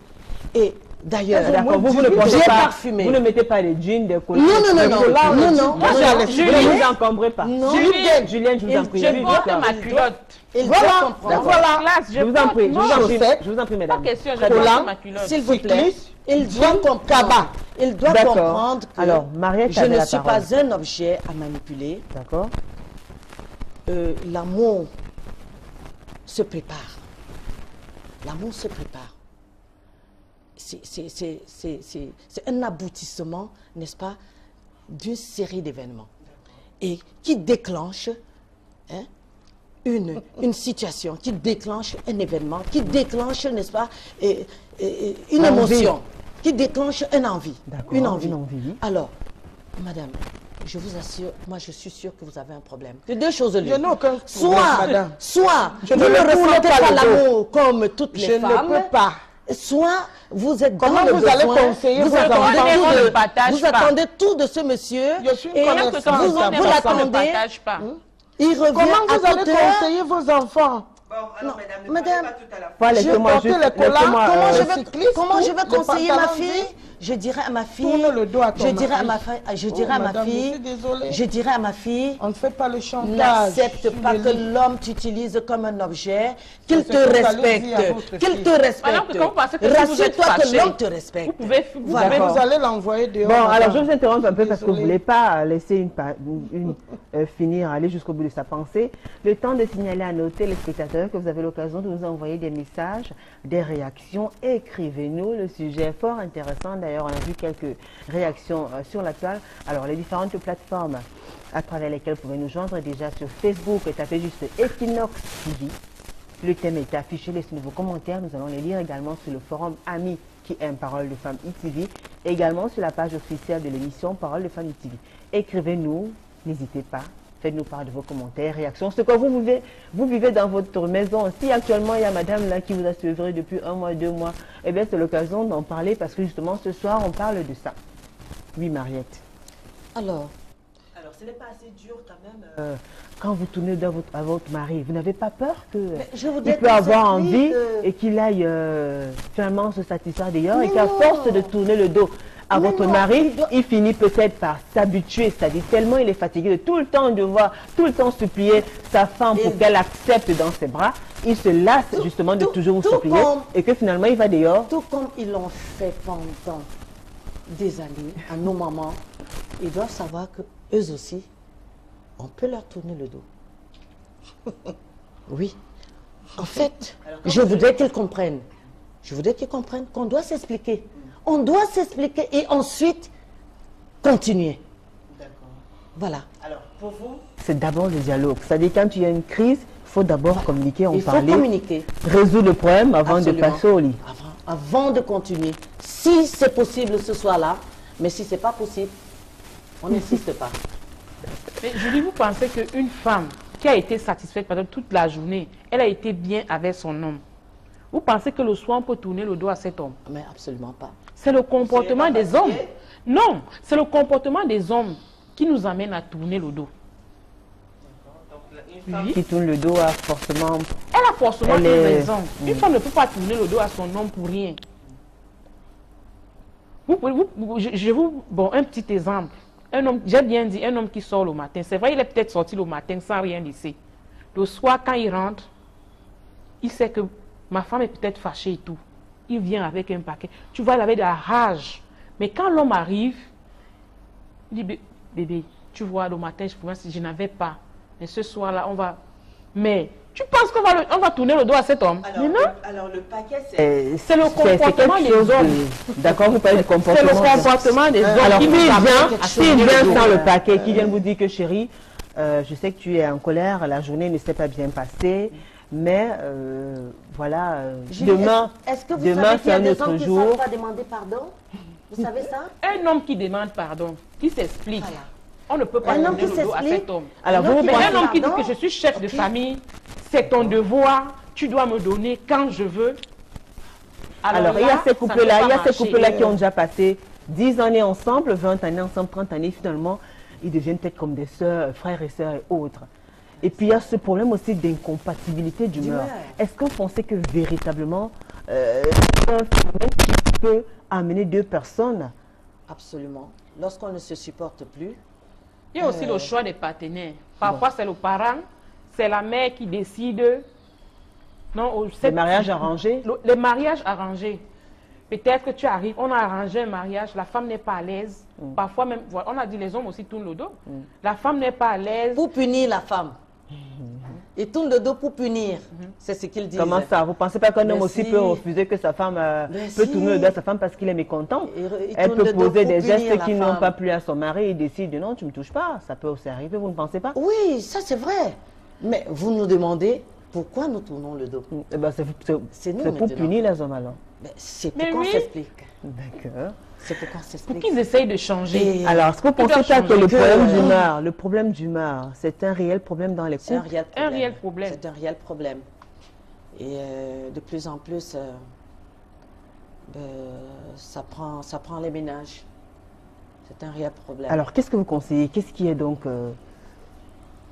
et d'ailleurs, D'accord, vous ne portez j'ai pas, parfumé. vous ne mettez pas des jeans, des collants. Non, non, non, non, là, non, non. moi, j'ai Juliette, laissé. ne vous encombrez pas. Non. Juliette, je vous en prie. Je oui, porte d'accord. ma culotte. Il Voilà, doit comprendre. voilà. Classe, Je vous en prie, je vous en prie, Chaussettes. je vous en prie, Pas mesdames. question, je Collant, porte ma culotte. S'il vous plaît, Cycliste, il doit jean, comprendre. cabas. Il doit D'accord. comprendre que Alors, Mariette je avait ne la suis parole. pas un objet à manipuler. D'accord. L'amour se prépare. L'amour se prépare. C'est un aboutissement, n'est-ce pas, d'une série d'événements. Et qui déclenche hein, une situation, qui déclenche un événement, qui déclenche, n'est-ce pas, une L'envie. émotion, qui déclenche une envie. D'accord, Une envie. une envie. Alors, madame, je vous assure, moi je suis sûre que vous avez un problème. Que deux choses l'une. Je n'ai aucun problème, Soit, madame. soit Je vous ne ne le tourne ressentez pas pas le dos. l'amour comme toutes Je les ne femmes. peux pas. Soit vous êtes Comment dans le vous allez besoin, conseiller vous vos attendez enfants? tout On ne de- partage vous pas. attendez tout de ce monsieur Je suis une et connaisseuse. Que ton Vous- enfant vous ne l'attendez, partage pas. il revient Comment à vous allez toute heure. conseiller vos enfants? Non, madame, Voilà, Je laissez-moi portais juste, les collants, laissez-moi, comment je le vais, cycliste, comment je tout, vais les conseiller ma pantalons fille? gris. Je dirais à ma fille, Tourne le dos à ton je dirais à mari. ma fille, je Oh, dirais à ma madame, je fille, suis désolée. je dirais à ma fille, On ne fait pas le chantage. n'accepte sur pas le que lit. l'homme t'utilise comme un objet, qu'il C'est te ce que vous allez dire à respecte, votre qu'il fille. te respecte. Madame, quand vous pensez que si vous êtes Rassure-toi que fâché, l'homme te respecte. Vous pouvez, Voilà. Mais vous allez l'envoyer dehors. Bon, alors madame. je vous interromps un peu parce que vous ne Désolée. voulez pas laisser finir, aller jusqu'au bout de sa pensée. Le temps de signaler à nos téléspectateurs que vous avez l'occasion de nous envoyer des messages, des réactions. Écrivez-nous, le sujet est fort intéressant. D'ailleurs, on a vu quelques réactions sur la toile. Alors, les différentes plateformes à travers lesquelles vous pouvez nous joindre, déjà sur Facebook, tapez juste Equinox TV. Le thème est affiché, laissez-nous vos commentaires. Nous allons les lire également sur le forum Amis qui aime Parole de Femmes ITV, également sur la page officielle de l'émission Parole de Femmes ITV. Écrivez-nous, n'hésitez pas, faites-nous part de vos commentaires, réactions, ce que vous vivez dans votre maison. Si actuellement il y a madame là qui vous a sevré depuis 1 mois, 2 mois, eh bien c'est l'occasion d'en parler parce que justement ce soir on parle de ça. Oui, Mariette. Alors, Ce n'est pas assez dur quand même. Quand vous tournez à votre mari, vous n'avez pas peur que je voudrais il peut que avoir cette envie fille, et qu'il aille finalement se satisfaire d'ailleurs et Non. qu'à force de tourner le dos à Mais votre non, mari, il doit- il finit peut-être par s'habituer, c'est-à-dire tellement il est fatigué de tout le temps devoir, tout le temps supplier sa femme pour Et- qu'elle accepte dans ses bras, il se lasse justement de tout- toujours vous tout supplier comme- et que finalement il va dehors. tout comme ils l'ont fait pendant des années à nos mamans, ils doivent savoir que eux aussi, on peut leur tourner le dos. Oui. En fait, je voudrais qu'ils comprennent. Je voudrais qu'ils comprennent qu'on doit s'expliquer. On doit s'expliquer et ensuite continuer. Voilà. Alors pour vous, c'est d'abord le dialogue. C'est-à-dire quand il y a une crise, il faut d'abord communiquer, en Il faut parler, communiquer. résoudre le problème avant Absolument. de passer au lit. Avant de continuer. Si c'est possible ce soir-là, mais si ce n'est pas possible, on n'insiste pas. Mais Julie, vous pensez qu'une femme qui a été satisfaite pendant toute la journée, elle a été bien avec son homme. Vous pensez que le soir, on peut tourner le dos à cet homme? Mais absolument pas. C'est le comportement des hommes. Non, c'est le comportement des hommes qui nous amène à tourner le dos. Oui. Qui tourne le dos a forcément... Elle a forcément Elle une est- raison. Une femme ne peut pas tourner le dos à son homme pour rien. Bon, un petit exemple. Un homme, j'ai bien dit, un homme qui sort le matin. C'est vrai, il est peut-être sorti le matin sans rien laisser. Le soir, quand il rentre, il sait que ma femme est peut-être fâchée et tout. Il vient avec un paquet. Tu vois, il avait de la rage. Mais quand l'homme arrive, il dit, bébé, tu vois, le matin, je n'avais pas. Mais ce soir-là, on va... Mais tu penses qu'on va tourner le dos à cet homme? Mais non. Alors, le paquet, c'est... C'est le comportement des hommes. D'accord, vous parlez du C'est comportement. le comportement des hommes. Alors, qui s'il nous amène vient, à s'il tourner vient le dos. sans le paquet, qui vient vous dire que chérie, je sais que tu es en colère, la journée ne s'est pas bien passée, mais voilà, Julie, demain, est-ce que vous demain savez qu'il y c'est a un des autre hommes qui ne jour. savent pas demander pardon? Vous savez ça? Un homme qui demande pardon, qui s'explique. Voilà. On ne peut pas Un homme tourner qui le dos à s'explique. cet homme. Alors, Un homme vous qui Mais pensez- un homme qui dit pardon, que je suis chef de ok. famille, c'est ton devoir, tu dois me donner quand je veux. Alors, il y a là, ces ça ne couples-là, peut il y a pas ces marcher. couples-là qui ont déjà passé 10 années ensemble, 20 années ensemble, 30 années, finalement, ils deviennent peut-être comme des sœurs, frères et sœurs et autres. Et puis, il y a ce problème aussi d'incompatibilité d'humeur. D'humeur. Est-ce que vous pensez que véritablement, c'est un phénomène qui peut amener deux personnes? Absolument. Lorsqu'on ne se supporte plus, Il y a aussi le choix des partenaires. Parfois, c'est le parent, c'est la mère qui décide. Non, Les mariages arrangés? Les mariages arrangés. Peut-être que tu arrives, on a arrangé un mariage, la femme n'est pas à l'aise. Parfois même, voilà, on a dit les hommes aussi tournent le dos. La femme n'est pas à l'aise. pour punir la femme. Il tourne le dos pour punir. C'est ce qu'il dit. Comment ça? Vous ne pensez pas qu'un homme Mais aussi si. peut refuser que sa femme Mais peut si. tourner le dos à sa femme parce qu'il est mécontent? Il Elle tourne peut le dos poser pour des punir gestes la qui n'ont femme. pas plu à son mari. Il décide non, tu ne me touches pas. Ça peut aussi arriver, vous ne pensez pas? Oui, ça c'est vrai. Mais vous nous demandez pourquoi nous tournons le dos. Eh ben, C'est nous c'est pour maintenant. punir les hommes alors. Mais c'est Mais pour qu'on oui. s'explique. D'accord. C'est pour qu'on Pour s'explique. qu'ils essayent de changer. Et- Alors, est-ce que vous Ils pensez doivent pas que changer. le problème d'humeur, c'est un réel problème dans les C'est un couples? réel problème. Un réel problème. C'est un réel problème. Et de plus en plus, ça prend les ménages. C'est un réel problème. Alors, qu'est-ce que vous conseillez? Qu'est-ce qui est donc...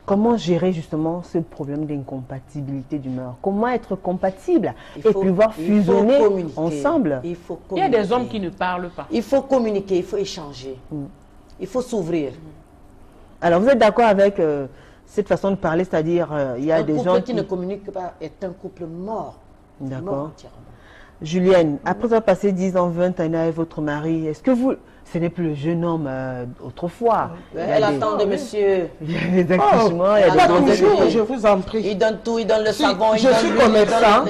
comment gérer justement ce problème d'incompatibilité d'humeur? Comment être compatible Il et faut- pouvoir il faut fusionner communiquer. ensemble? Il faut Il y a des communiquer. hommes qui ne parlent pas. Il faut communiquer, il faut échanger. Il faut s'ouvrir. Alors, vous êtes d'accord avec cette façon de parler, c'est-à-dire il y a Un des couple gens qui ne communique pas est un couple mort. D'accord. Mort entièrement. Julienne, après avoir passé 10 ans, 20 années avec votre mari, est-ce que vous... Ce n'est plus le jeune homme autrefois. Il y a Elle des- attend de monsieur. Il y a des accouchements, il y a Pas des gonzesses. toujours, je vous en prie. Il donne tout, il donne le Si, savon, il je donne suis l'huile, commerçante,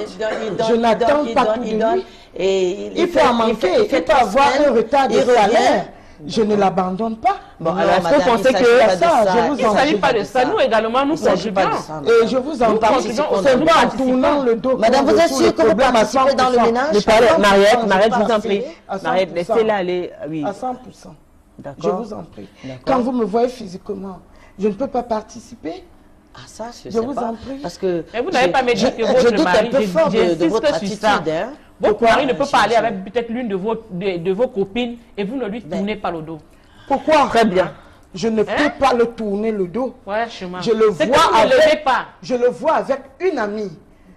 je n'attends pas tout de il donne. lui. Et Il peut en manquer, il peut avoir un retard de il revient. salaire. Je ne l'abandonne pas. Bon, Non, alors est-ce que madame, vous pensez il s'agit que... pas de ça, ça. je vous Il ne en s'agit prie pas de ça. Nous également, nous Il ne s'agit pas de conjuguons. ça. Et je vous en Nous prie, conjuguons au c'est sein, nous pas en participons. tournant le dos. Madame, qu'on vous êtes résout sûre le que vous problème à participez dans le 100%. ménage? Mais parlez, À 100%, Mariette, je Mariette, je vous en participe. prie. À 100%. Mariette, laissez-la aller. Oui, À 100%. Je d'accord. vous en prie. D'accord. Quand vous me voyez physiquement, je ne peux pas participer. Ah ça, je Je sais vous pas. en prie. Parce que Mais vous n'avez pas me dit que je votre doute mari, un peu fort de j'insiste votre sur attitude. ça. Hein. Votre mari ne peut pas aller Je- avec peut-être l'une de vos copines et vous ne lui tournez pas le dos. Pourquoi? Très bien. Je ne peux Hein? pas le tourner le dos. Ouais, chemin. Je le C'est que vois vous ne levez avec, pas. je le vois avec une amie.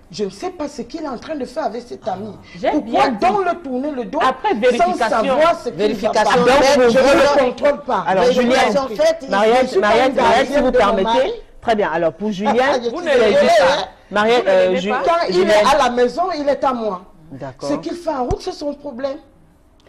Je ne sais pas ce qu'il est en train de faire avec cette amie. J'ai Pourquoi bien donc le tourner le dos Après sans vérification. savoir ce qu'il va Vérification faire? faite, Donc, je je ne vous le le- contrôle pas. Alors, Vérification Julienne, faite, il- Mariette, suis pas Mariette, une Mariette, si vous gardienne de mon permettez. mari. Très bien. Alors, pour Julienne, Vous ne c'est levez juste pas. ça. Mariette, Vous ne levez Ju- pas. Quand il Julienne, est à la maison, il est à moi. Ce d'accord. qu'il fait en route, c'est son problème.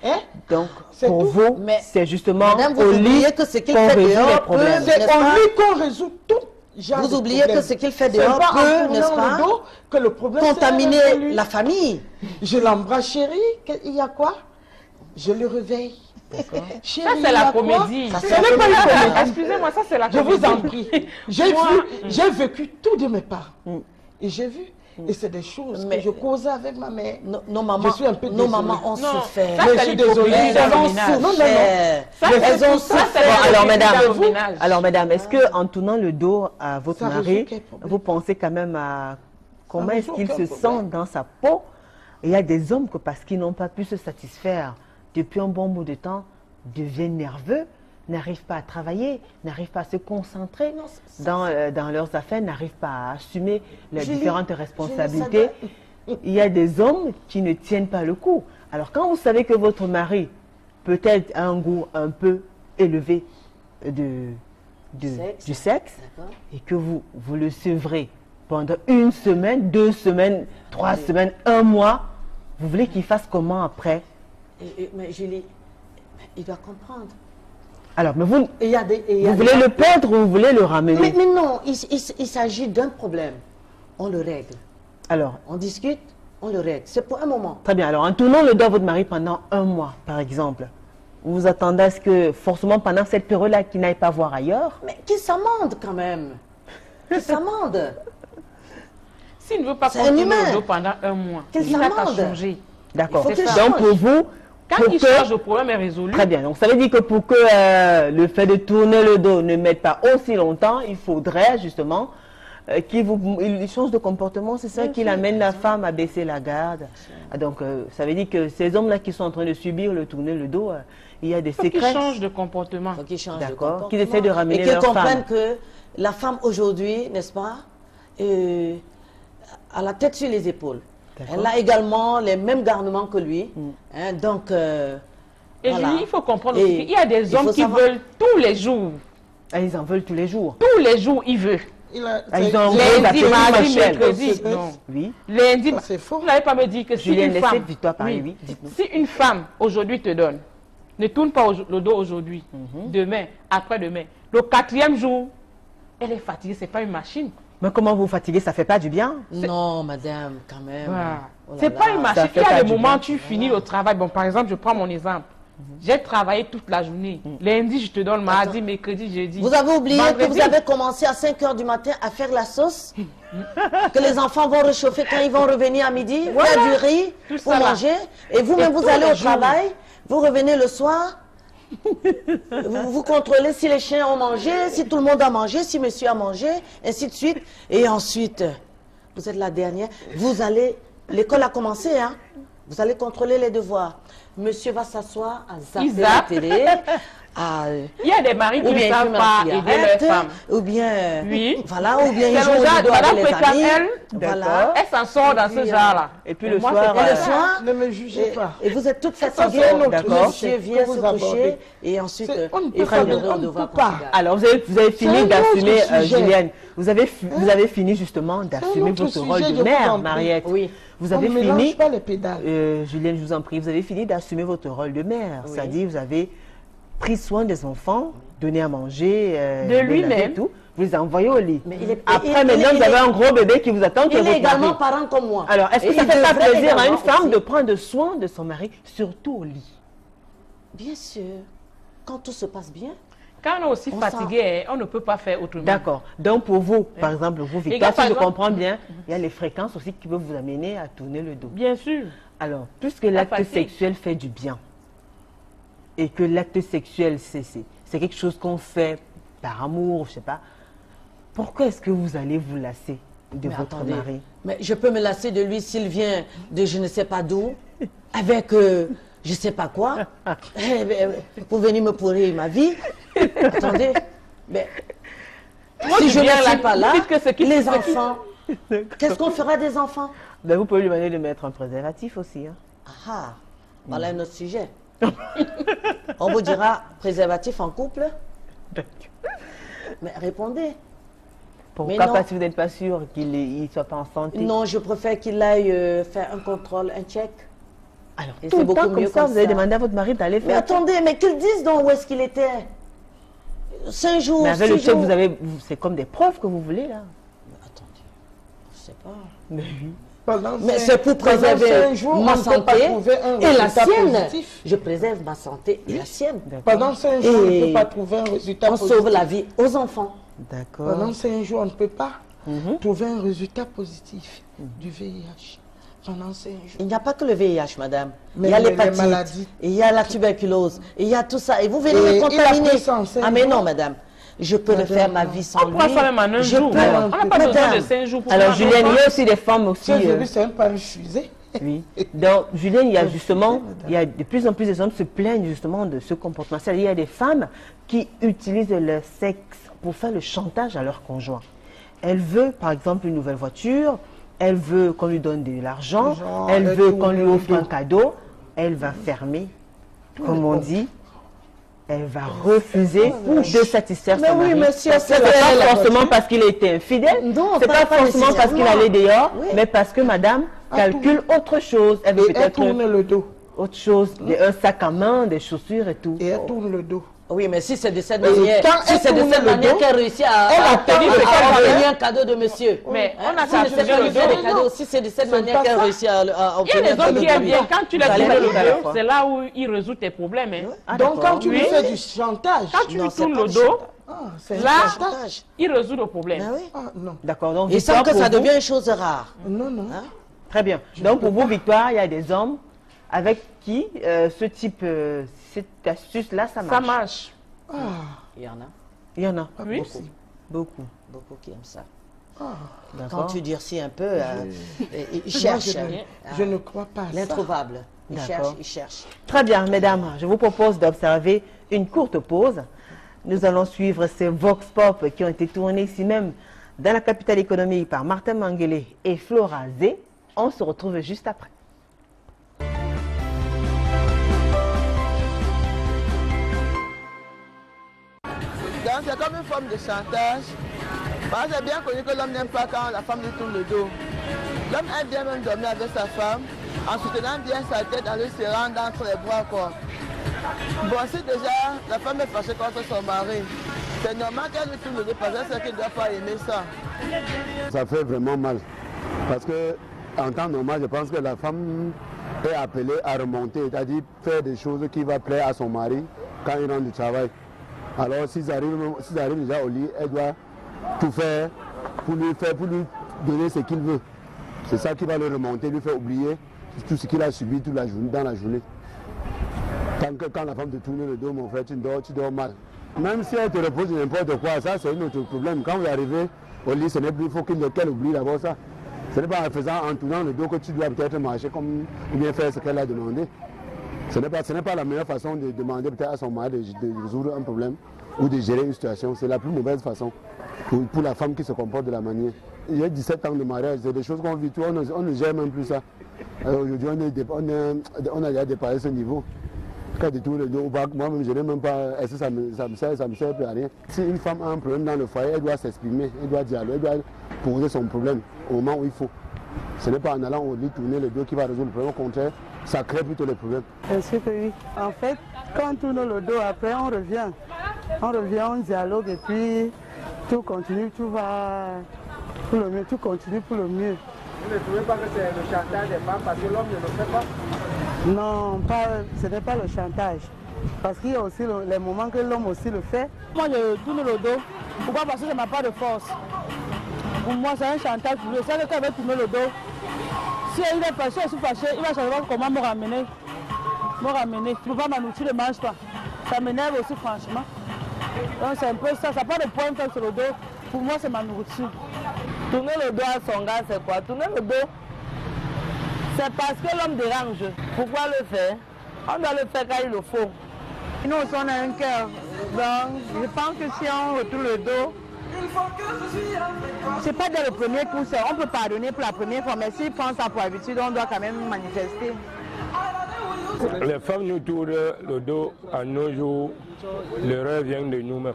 Hein? Donc, C'est pour tout. vous, Mais, c'est justement Madame, vous au lit oubliez que ce qu'il qu'on fait résout les dehors problèmes. peut- C'est n'est-ce en pas? lui qu'on résout tout genre Vous de oubliez problème. que ce qu'il fait C'est dehors pas en peut, tournant n'est-ce pas, le dos que le problème sera contaminer résolu. la famille. Je l'embrasse, chérie. Il y a quoi? Je le réveille. Chérie, Ça, il c'est y la a quoi? comédie. Ça, Ce c'est n'est la pas une comédie. Excusez-moi, ça, c'est la Je comédie. vous en prie. J'ai vécu tout de mes parents. Et j'ai vu. Et c'est des choses Mais- que je causais avec ma mère. Nos mamans, Je suis un peu nos désolée. mamans ont Non, souffert. ça, Mais c'est je suis l'hypocrisie désolée. dans le Elles ont ménage. souffert. Non, non, non. souffert. Ça, Mais c'est elles ont tout ça, c'est souffert. la Alors, comédie madame, dans le ménage. Alors, madame, est-ce que en tournant le dos à votre Ça mari, résout quel problème? vous pensez quand même à comment Ça est-ce résout qu'il aucun se problème. sent dans sa peau? Et il y a des hommes que parce qu'ils n'ont pas pu se satisfaire depuis un bon bout de temps, deviennent nerveux, n'arrivent pas à travailler, n'arrivent pas à se concentrer Non, dans leurs affaires, n'arrivent pas à assumer les Julie, différentes Julie, responsabilités. ça Il y a des hommes qui ne tiennent pas le coup. Alors quand vous savez que votre mari peut-être a un goût un peu élevé Sexe. du sexe, D'accord. et que vous le sevrez pendant 1 semaine, 2 semaines, 3 semaines, 1 mois, vous voulez qu'il fasse comment après? Mais Julie, il doit comprendre. Alors, mais vous Et il y a des, et il y a vous voulez des- le perdre ou vous voulez le ramener? mais non, il s'agit d'un problème. On le règle. Alors, On discute, on le règle. C'est pour un moment. très bien. Alors, en tournant le dos à votre mari pendant 1 mois, par exemple, vous vous attendez à ce que, forcément, pendant cette période-là, qu'il n'aille pas voir ailleurs? Mais qui s'amende quand même? Qui s'amende? S'il ne veut pas C'est un continuer humain. le dos pendant 1 mois, Qu'il il n'a qu'à s'amende. changer. D'accord. Il faut qu'il Donc, change. pour vous, Quand pour il que- change, le problème est résolu. Très bien. Donc, ça veut dire que pour que le fait de tourner le dos ne mette pas aussi longtemps, il faudrait justement qu'il change de comportement. C'est ça qui amène la femme à baisser la garde. Ah, donc, ça veut dire que ces hommes-là qui sont en train de subir le tourner le dos, il y a des Il faut qu'il secrets. change de comportement. Il faut qu'ils changent de D'accord. comportement. Qu'ils essaient de ramener et qu'ils leur comprennent femme. que la femme aujourd'hui, n'est-ce pas, a la tête sur les épaules. D'accord. Elle a également les mêmes garnements que lui. Hein, donc, Et voilà. Julie, il faut comprendre Et aussi qu'il y a des il hommes faut qui savoir- veulent tous les jours. Ah, ils en veulent tous les jours. Tous les jours, il veut. Ah, ils ont un gros Lundi, appétit, mardi, Michel. mercredi. C'est- Non. Oui. Lundi, C'est faux. vous n'allez pas me dire que si Julienne, une laissez femme, Victoire parler, oui, dites-nous. si une femme aujourd'hui te donne, ne tourne pas le dos aujourd'hui, demain, après-demain, le 4e jour, elle est fatiguée, c'est pas une machine. Mais comment vous fatiguez, ça fait pas du bien? non, madame, quand même. Voilà. Oh là C'est là. pas une machine. ça fait Il y pas a du des moments bien. où tu finis le travail. Bon, par exemple, je prends mon exemple. J'ai travaillé toute la journée. Lundi, je te donne mardi, mercredi, jeudi. Vous avez oublié que Vendredi. vous avez commencé à 5 h du matin à faire la sauce, que les enfants vont réchauffer quand ils vont revenir à midi, Voilà. faire du riz Tout pour ça là. manger, et vous-même Et vous tous allez les au jours. travail, vous revenez le soir, vous contrôlez si les chiens ont mangé, si tout le monde a mangé, si monsieur a mangé, ainsi de suite, et ensuite, vous êtes la dernière, vous allez, l'école a commencé, hein, vous allez contrôler les devoirs. Monsieur va s'asseoir à zapper Il la zappe. télé, à... Il y a des maris Ou qui ne bien ils savent fument pas la aider leur cigarette, femme. ou bien, Oui. voilà, ou bien ils C'est jouent le au genre, ludo Madame avec les Pécan, amis. elle, Voilà. Elle s'en sort dans ce puis, genre-là. et puis Et le moi, soir, c'est Et pas le ça. soir, Ne me jugez pas. et vous êtes toute Ça, fatiguée, c'est un autre D'accord. monsieur sujet vient que se vous abordez. coucher, et ensuite, C'est- on ne peut il pas faut le- le on ne devoir peut pas. conjugal. Alors, vous avez C'est fini un d'assumer, autre sujet. Julienne, vous avez fini justement d'assumer autre votre sujet, rôle je de vous mère, en prie. Mariette. Oui. Vous On avez ne mélange fini, pas les pédales. Julienne, je vous en prie, vous avez fini d'assumer votre rôle de mère. Oui. C'est-à-dire, vous avez pris soin des enfants, donné à manger, De les lui-même. laver et tout. Vous les envoyez au lit. Mais il est- Après, il- maintenant, il- vous avez un gros bébé qui vous attend, qui est Il est votre également mari. parent comme moi. Alors, est-ce que Et ça il fait pas devrait plaisir à une également femme aussi. de prendre soin de son mari, surtout au lit? Bien sûr, quand tout se passe bien, Quand on est aussi On fatigué, on ne peut pas faire autrement. D'accord. Donc, pour vous, par exemple, vous, Victor, Regarde, si par je exemple- comprends bien, il y a les fréquences aussi qui peuvent vous amener à tourner le dos. Bien sûr. Alors, puisque l'acte fatigue. sexuel fait du bien, et que l'acte sexuel, c'est quelque chose qu'on fait par amour, je sais pas, pourquoi est-ce que vous allez vous lasser de mais votre attendez, mari? mais je peux me lasser de lui s'il vient de je ne sais pas d'où, avec je ne sais pas quoi, pour venir me pourrir ma vie. Attendez, mais Moi, si je je ne viens là, suis pas là, dites que ce qui- les ce qui- enfants, qu'est-ce qu'on fera des enfants? Ben, vous pouvez lui demander de mettre un préservatif aussi. Hein. Ah, voilà un autre sujet. On vous dira préservatif en couple, mais répondez. Pourquoi non. pas si vous n'êtes pas sûr qu'il ne soit pas en santé? Non, je préfère qu'il aille faire un contrôle, un check. Alors, Et tout c'est le temps beaucoup comme mieux ça, comme vous allez ça. demander à votre mari d'aller Mais faire. attendez, mais qu'ils disent donc où est-ce qu'il était. 5 jours, Mais avec 6 le chef, jours. c'est comme des preuves que vous voulez là. Mais attendez, je sais pas. Mais oui. Pendant Mais cinq- c'est pour pendant préserver 5 jours, ma on ne peut pas santé trouver un et la résultat sienne. positif. Je préserve ma santé et la sienne. Pendant 5 jours, on ne Et peut pas trouver un résultat On positif. sauve la vie aux enfants. D'accord. Pendant 5 jours, on ne peut pas trouver un résultat positif du VIH. Pendant 5 jours. Il n'y a pas que le VIH, madame. Mais il y a les l'hépatite, maladies. il y a la tuberculose, il y a tout ça. Et vous venez Et me il a contaminer. pris ça en 5 Ah mais jours. non, madame. Je peux Madame, refaire ma non. vie sans On lui. prend ça même en un Je jour. peux. On n'a pas besoin de 5 jours pour Alors, faire un Julienne, il y enfant. a aussi des femmes aussi. Ça, je lui, c'est même pas refusé. Oui. Donc, Julien, il y a justement, il y a de plus en plus de hommes se plaignent justement de ce comportement. C'est-à-dire, il y a des femmes qui utilisent leur sexe pour faire le chantage à leur conjoint. Elle veut, par exemple, une nouvelle voiture, elle veut qu'on lui donne de l'argent, elle veut qu'on lui offre un cadeau, elle va fermer, comme on dit, elle va refuser de satisfaire son mari. Oui, monsieur, C'est pas forcément parce qu'il était infidèle, c'est pas forcément parce qu'il allait dehors, mais parce que madame calcule autre chose. Elle veut peut-être tourne le dos. Autre chose, un sac à main, des chaussures et tout. Et elle tourne le dos. Oui, mais si c'est de cette manière, quand si c'est de cette manière qu'elle réussit à obtenir un cadeau de monsieur. Mais on a Si elle sait faire des cadeaux, si c'est de cette manière qu'elle réussit à Il y a obtenir des un cadeau hommes qui de aiment lui. bien. Quand tu les Vous allez tournes le mettre à la dos, fois. c'est là où il résout tes problèmes. Hein. Donc quand tu lui Oui. fais du chantage, Quand tu Non, lui c'est tournes pas le du dos, chantage. c'est un là, chantage. il résout le problème. Ben oui. Ah, non. D'accord, donc Et sans Victoire, que pour ça vous- devienne une chose rare. Non, non. Très bien. Donc pour vous, Victoire, il y a des hommes avec qui ce type, cette astuce-là, ça marche. Ça marche. Il y en a Il y en a. Oui. Beaucoup. beaucoup qui aiment ça. Quand D'accord. tu durcis un peu, ils Moi, cherchent. je ne crois pas à ça. L'introuvable. Ils D'accord. cherchent, ils cherchent. Très bien, mesdames, je vous propose d'observer une courte pause. Nous allons suivre ces Vox Pop qui ont été tournés ici même dans la capitale économique par Martin Manguele et Flora Zé. On se retrouve juste après. Donc c'est comme une forme de chantage. Parce que c'est bien connu que l'homme n'aime pas quand la femme lui tourne le dos. L'homme aime bien même dormir avec sa femme en soutenant bien sa tête, en lui serrant entre les bras quoi. Bon, si déjà la femme est fâchée contre son mari, c'est normal qu'elle lui tourne le dos parce que c'est qu'elle ne doit pas aimer ça. Ça fait vraiment mal. Parce que en temps normal, je pense que la femme est appelée à remonter, c'est-à-dire faire des choses qui vont plaire à son mari quand il rentre du travail. Alors s'ils arrivent déjà au lit, elle doit tout faire pour lui donner ce qu'il veut. C'est ça qui va le remonter, lui faire oublier tout ce qu'il a subi toute la journée, dans la journée. Quand la femme te tourne le dos, mon frère, tu dors mal. Même si elle te repose n'importe quoi, ça c'est un autre problème. Quand vous arrivez au lit, ce n'est plus, il faut qu'elle oublie d'abord ça. Ce n'est pas en tournant le dos que tu dois peut-être marcher comme, ou bien faire ce qu'elle a demandé. Ce n'est pas la meilleure façon de demander peut-être à son mari de résoudre un problème ou de gérer une situation. C'est la plus mauvaise façon pour la femme qui se comporte de la manière. Il y a 17 ans de mariage, c'est des choses qu'on vit, on ne gère même plus ça. Aujourd'hui, on a déjà dépassé ce niveau. Quand tu tournes le dos au bac, moi-même, je n'ai même pas. Est-ce que ça me sert plus à rien? Si une femme a un problème dans le foyer, elle doit s'exprimer, elle doit dialoguer, elle doit poser son problème au moment où il faut. Ce n'est pas en allant au lit tourner le dos qui va résoudre le problème. Au contraire, ça crée plutôt les problèmes. Bien sûr que oui. En fait, quand on tourne le dos, après on revient. On dialogue et puis tout continue, tout va pour le mieux, tout continue pour le mieux. Vous ne trouvez pas que c'est le chantage des femmes parce que l'homme ne le fait pas? Non, ce n'est pas le chantage. Parce qu'il y a aussi les moments que l'homme aussi le fait. Moi, je tourne le dos. Pourquoi? Parce que ça n'a pas de force. Pour moi, c'est un chantage. Je sais que quand il va tourner le dos, si il est fâché, je suis fâché, il va savoir comment me ramener. Tu ne peux pas m'annoncer, ne mange pas. Ça m'énerve aussi, franchement. Donc, c'est un peu ça. Ça n'a pas de point faire sur le dos. Pour moi, c'est ma nourriture. Tourner le dos à son gars, c'est quoi? Tourner le dos, c'est parce que l'homme dérange. Pourquoi le faire? On doit le faire quand il le faut. Nous, on a un cœur. Donc, je pense que si on retourne le dos, c'est pas dès le premier coup, on peut pardonner pour la première fois, mais s'il prend ça pour habitude, on doit quand même manifester. Les femmes nous tournent le dos à nos jours, l'erreur vient de nous-mêmes.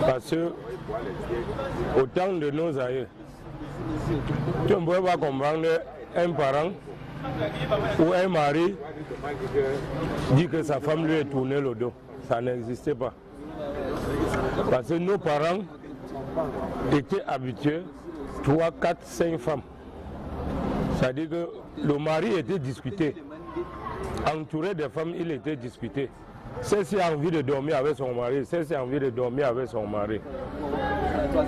Parce que au temps de nos aïeux, tu ne pouvais pas comprendre un parent ou un mari dit que sa femme lui est tourné le dos. Ça n'existait pas. Parce que nos parents étaient habitués, 3, 4, 5 femmes. C'est-à-dire que le mari était discuté. Entouré des femmes, il était discuté. Celle-ci a envie de dormir avec son mari, celle-ci a envie de dormir avec son mari.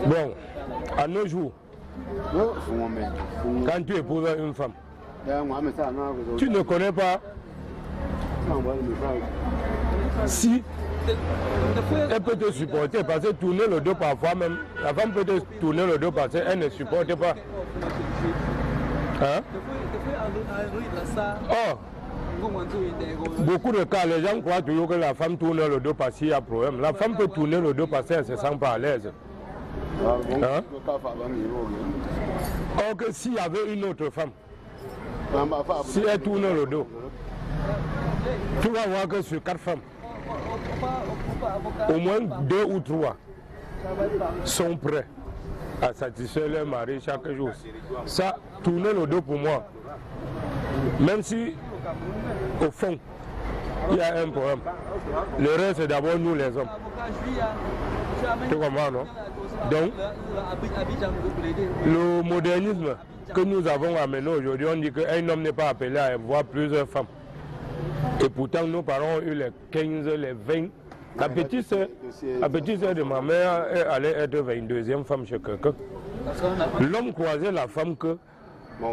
Bon, à nos jours, quand tu épouses une femme, tu ne connais pas si elle peut te supporter, parce que tourner le dos parfois même, la femme peut te tourner le dos parce qu'elle ne supporte pas. Hein? Oh, beaucoup de cas, les gens croient toujours que la femme tourne le dos parce qu'il y a problème. La femme peut tourner le dos parce qu'elle ne se sent pas à l'aise. Hein? Or que s'il y avait une autre femme, si elle tourne le dos, tu vas voir que sur 4 femmes, au moins 2 ou 3 sont prêts à satisfaire leur mari chaque jour. Ça, tourner le dos pour moi, même si au fond il y a un problème, le reste c'est d'abord nous les hommes. Tu comprends, non? Donc, le modernisme que nous avons amené aujourd'hui, on dit qu'un homme n'est pas appelé à avoir plusieurs femmes. Et pourtant, nos parents ont eu les 15, les 20. La petite sœur de ma mère allait être 22e femme chez quelqu'un. L'homme croisait la femme que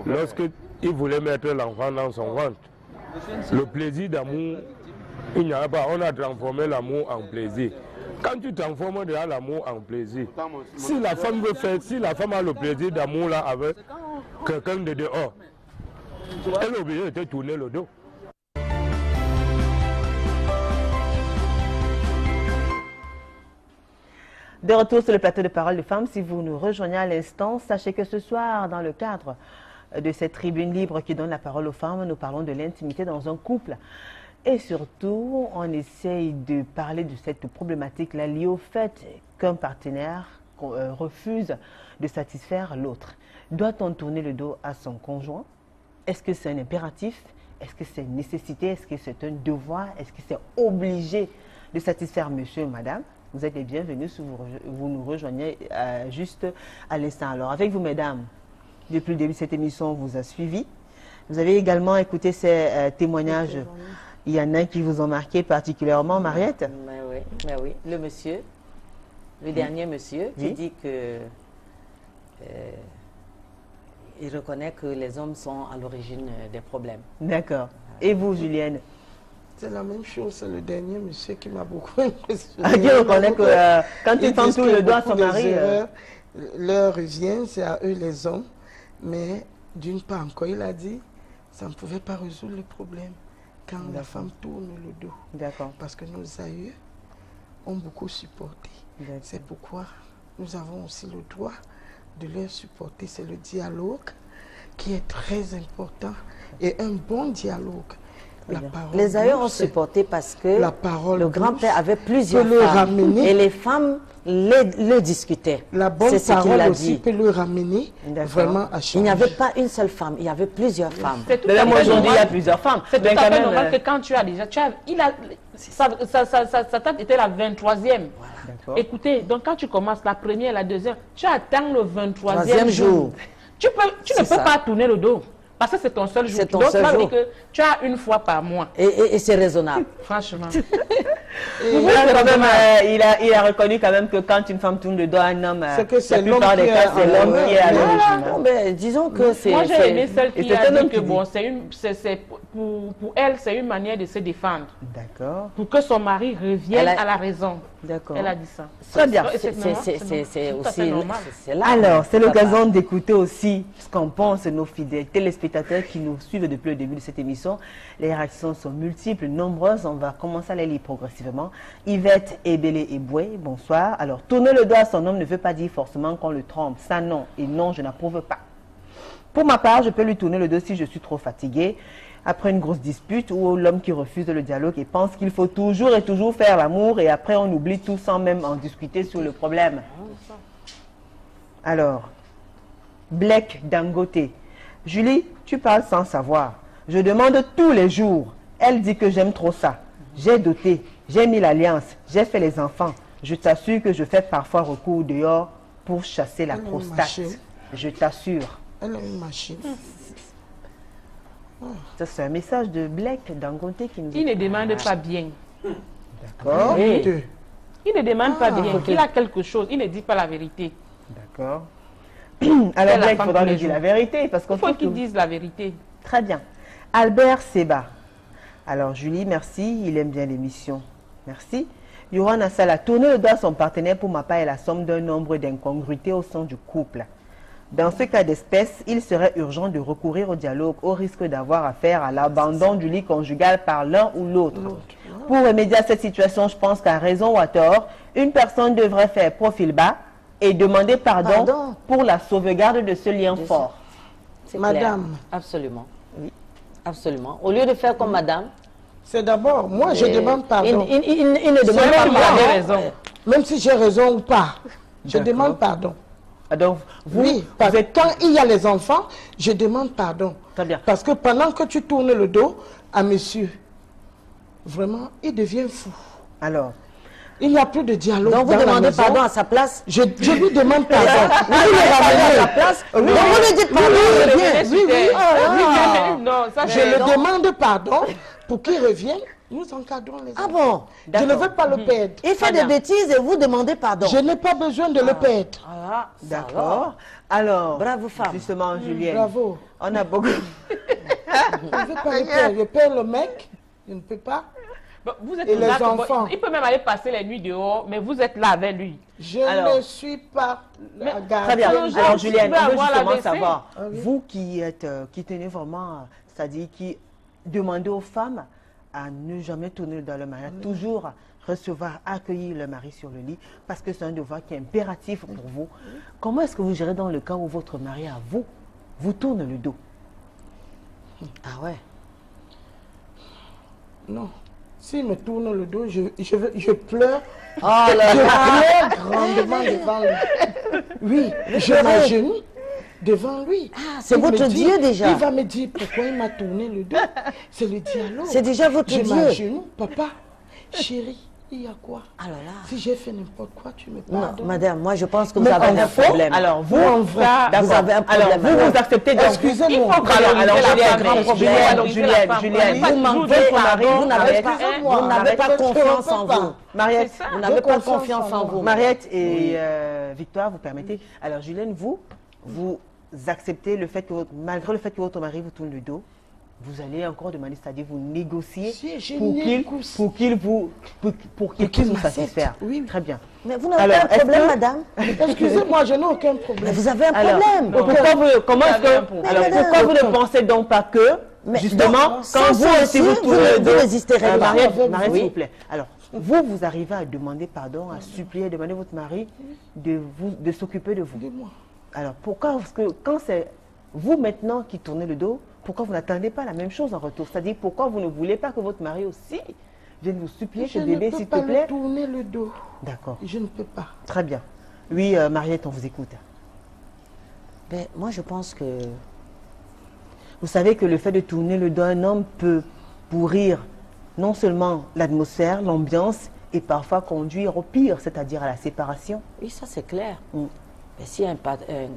lorsqu'il voulait mettre l'enfant dans son ventre. Le plaisir d'amour, il n'y avait pas. On a transformé l'amour en plaisir. Quand tu transformes déjà l'amour en plaisir, si la femme veut faire, si la femme a le plaisir d'amour là avec quelqu'un de dehors, elle est obligée de te tourner le dos. De retour sur le plateau de Parole de Femmes, si vous nous rejoignez à l'instant, sachez que ce soir, dans le cadre de cette tribune libre qui donne la parole aux femmes, nous parlons de l'intimité dans un couple. Et surtout, on essaye de parler de cette problématique-là liée au fait qu'un partenaire refuse de satisfaire l'autre. Doit-on tourner le dos à son conjoint? Est-ce que c'est un impératif? Est-ce que c'est une nécessité? Est-ce que c'est un devoir? Est-ce que c'est obligé de satisfaire monsieur et madame? Vous êtes les bienvenus si vous nous rejoignez juste à l'instant. Alors, avec vous, mesdames, depuis le début de cette émission, on vous a suivi. Vous avez également écouté ces témoignages. Il y en a qui vous ont marqué particulièrement, Mariette? Mais oui. Le monsieur, le dernier monsieur, qui dit que il reconnaît que les hommes sont à l'origine des problèmes. D'accord. Et vous, Julienne? C'est la même chose, c'est le dernier monsieur qui m'a beaucoup impressionné. Qui reconnaît que quand il tente tout le doigt à son mari... Leur revient, c'est à eux les hommes. Mais d'une part encore, il a dit, ça ne pouvait pas résoudre le problème quand la femme tourne le dos. D'accord. Parce que nos aïeux ont beaucoup supporté. C'est pourquoi nous avons aussi le droit de leur supporter. C'est le dialogue qui est très important et un bon dialogue. Les aïeux ont supporté parce que le grand-père avait plusieurs femmes et les femmes le discutaient. La bonne parole aussi peut le ramener vraiment à changer. Il n'y avait pas une seule femme, il y avait plusieurs femmes. Même aujourd'hui, il y a plusieurs femmes. C'est tout à fait normal que quand tu as déjà... Sa tante était la 23e. Écoutez, donc quand tu commences la première, la deuxième, tu attends le 23e jour. Tu ne peux pas tourner le dos. Parce que c'est ton seul jour. Donc, ça veut dire que tu as une fois par mois. Et c'est raisonnable. Franchement. Il a reconnu quand même que quand une femme tourne le dos à un homme, la plupart des cas, c'est l'homme qui est à l'origine. Disons que c'est... Moi, j'ai aimé celle qui a dit que bon, pour elle, c'est une manière de se défendre. D'accord. Pour que son mari revienne à la raison. D'accord. Elle a dit ça. Très bien. C'est aussi normal. Alors, c'est l'occasion d'écouter aussi ce qu'en pensent nos fidèles téléspectateurs qui nous suivent depuis le début de cette émission. Les réactions sont multiples, nombreuses. On va commencer à les lire progressivement. Yvette Ebélé Eboué, bonsoir. Alors, tourner le doigt à son homme ne veut pas dire forcément qu'on le trompe. Ça, non. Et non, je n'approuve pas. Pour ma part, je peux lui tourner le dos si je suis trop fatiguée. Après une grosse dispute ou l'homme qui refuse le dialogue et pense qu'il faut toujours et toujours faire l'amour et après on oublie tout sans même en discuter sur le problème. Alors, Blake Dangote. Julie, tu parles sans savoir. Je demande tous les jours. Elle dit que j'aime trop ça. J'ai doté, j'ai mis l'alliance, j'ai fait les enfants. Je t'assure que je fais parfois recours dehors pour chasser la prostate. Je t'assure. Elle a une machine. Ça, c'est un message de Blake Dangote qui nous dit. Il ne demande pas bien. D'accord. Oui. Il ne demande pas bien. Il a quelque chose. Il ne dit pas la vérité. D'accord. Alors, Blake, il faudra lui dire la vérité. Parce qu'il faut qu'il dise la vérité. Très bien. Albert Seba. Alors, Julie, merci. Il aime bien l'émission. Merci. Yohan Assala. Tourner le doigt à son partenaire pour ma part est la somme d'un nombre d'incongruités au sein du couple. Dans ce cas d'espèce, il serait urgent de recourir au dialogue au risque d'avoir affaire à l'abandon du lit conjugal par l'un ou l'autre. Pour remédier à cette situation, je pense qu'à raison ou à tort, une personne devrait faire profil bas et demander pardon pour la sauvegarde de ce lien fort. Madame. Clair. Absolument. Oui. Absolument. Au lieu de faire comme madame. C'est d'abord, moi je demande pardon. Il ne demande pas pardon. Même si j'ai raison ou pas, je demande pardon. Donc, oui, parce que quand il y a les enfants, je demande pardon. Très bien. Parce que pendant que tu tournes le dos à monsieur, vraiment, il devient fou. Alors, il n'y a plus de dialogue. Donc vous demandez pardon à sa place. Je lui demande pardon. Vous lui ramenez à sa place. Vous lui dites pardon, il revient. Oui. Non, ça, je le demande pardon pour qu'il revienne. Nous encadrons les enfants. Ah bon? Je ne veux pas le perdre. Il fait des bêtises et vous demandez pardon. Je n'ai pas besoin de le perdre. D'accord. Alors, bravo femme. Justement, Julienne. Bravo. On a beaucoup. Je ne veux pas le perdre. Je perds le mec. Je ne peux pas. Bon, vous êtes et les là, enfants. Il peut même aller passer les nuits dehors, mais vous êtes là avec lui. Je ne suis pas la garde. Très bien. Alors, Julienne, on veut justement savoir, vous qui tenez vraiment, c'est-à-dire qui demandez aux femmes à ne jamais tourner dans le mariage, toujours recevoir, accueillir le mari sur le lit, parce que c'est un devoir qui est impératif pour vous. Comment est-ce que vous gérez dans le cas où votre mari, à vous tourne le dos? Ah ouais? Non. S'il me tourne le dos, je pleure. Oh là je pleure grandement devant lui. Oui, je m'agenouille devant lui. Ah, c'est votre Dieu déjà. Il va me dire pourquoi il m'a tourné le dos. C'est le dialogue. C'est déjà votre Dieu. Je m'agenouille. Papa, chérie, il y a quoi? Ah là là. Si j'ai fait n'importe quoi, tu me pardonnes. Non, madame, moi je pense que vous avez un problème. Alors, vous, vous avez un problème. Alors, vous acceptez donc. Excusez-moi. Alors, Julienne, vous manquez mari, vous n'avez pas confiance en vous. Mariette, vous n'avez pas confiance en vous. Mariette et Victoire, vous permettez. Alors, Julienne, vous acceptez le fait que, malgré le fait que votre mari vous tourne le dos, vous allez encore demander, c'est-à-dire vous négocier pour qu'il puisse vous satisfaire. Oui. Très bien. Mais vous n'avez pas un problème, madame? Excusez-moi, je n'ai aucun problème. Mais vous avez un problème. Pourquoi vous ne pensez donc pas que, justement, quand vous aussi vous tournez le dos, vous résisterez pas. Mariette, s'il vous plaît. Alors, vous arrivez à demander pardon, à supplier, demander à votre mari de s'occuper de vous. Alors, pourquoi? Parce que quand c'est vous maintenant qui tournez le dos, pourquoi vous n'attendez pas la même chose en retour? C'est-à-dire, pourquoi vous ne voulez pas que votre mari aussi vienne vous supplier, ce bébé, s'il te plaît? Je ne peux pas tourner le dos. D'accord. Je ne peux pas. Très bien. Oui, Mariette, on vous écoute. Ben, moi, je pense que... Vous savez que le fait de tourner le dos à un homme peut pourrir non seulement l'atmosphère, l'ambiance, et parfois conduire au pire, c'est-à-dire à la séparation. Oui, ça c'est clair. Mais s'il y a une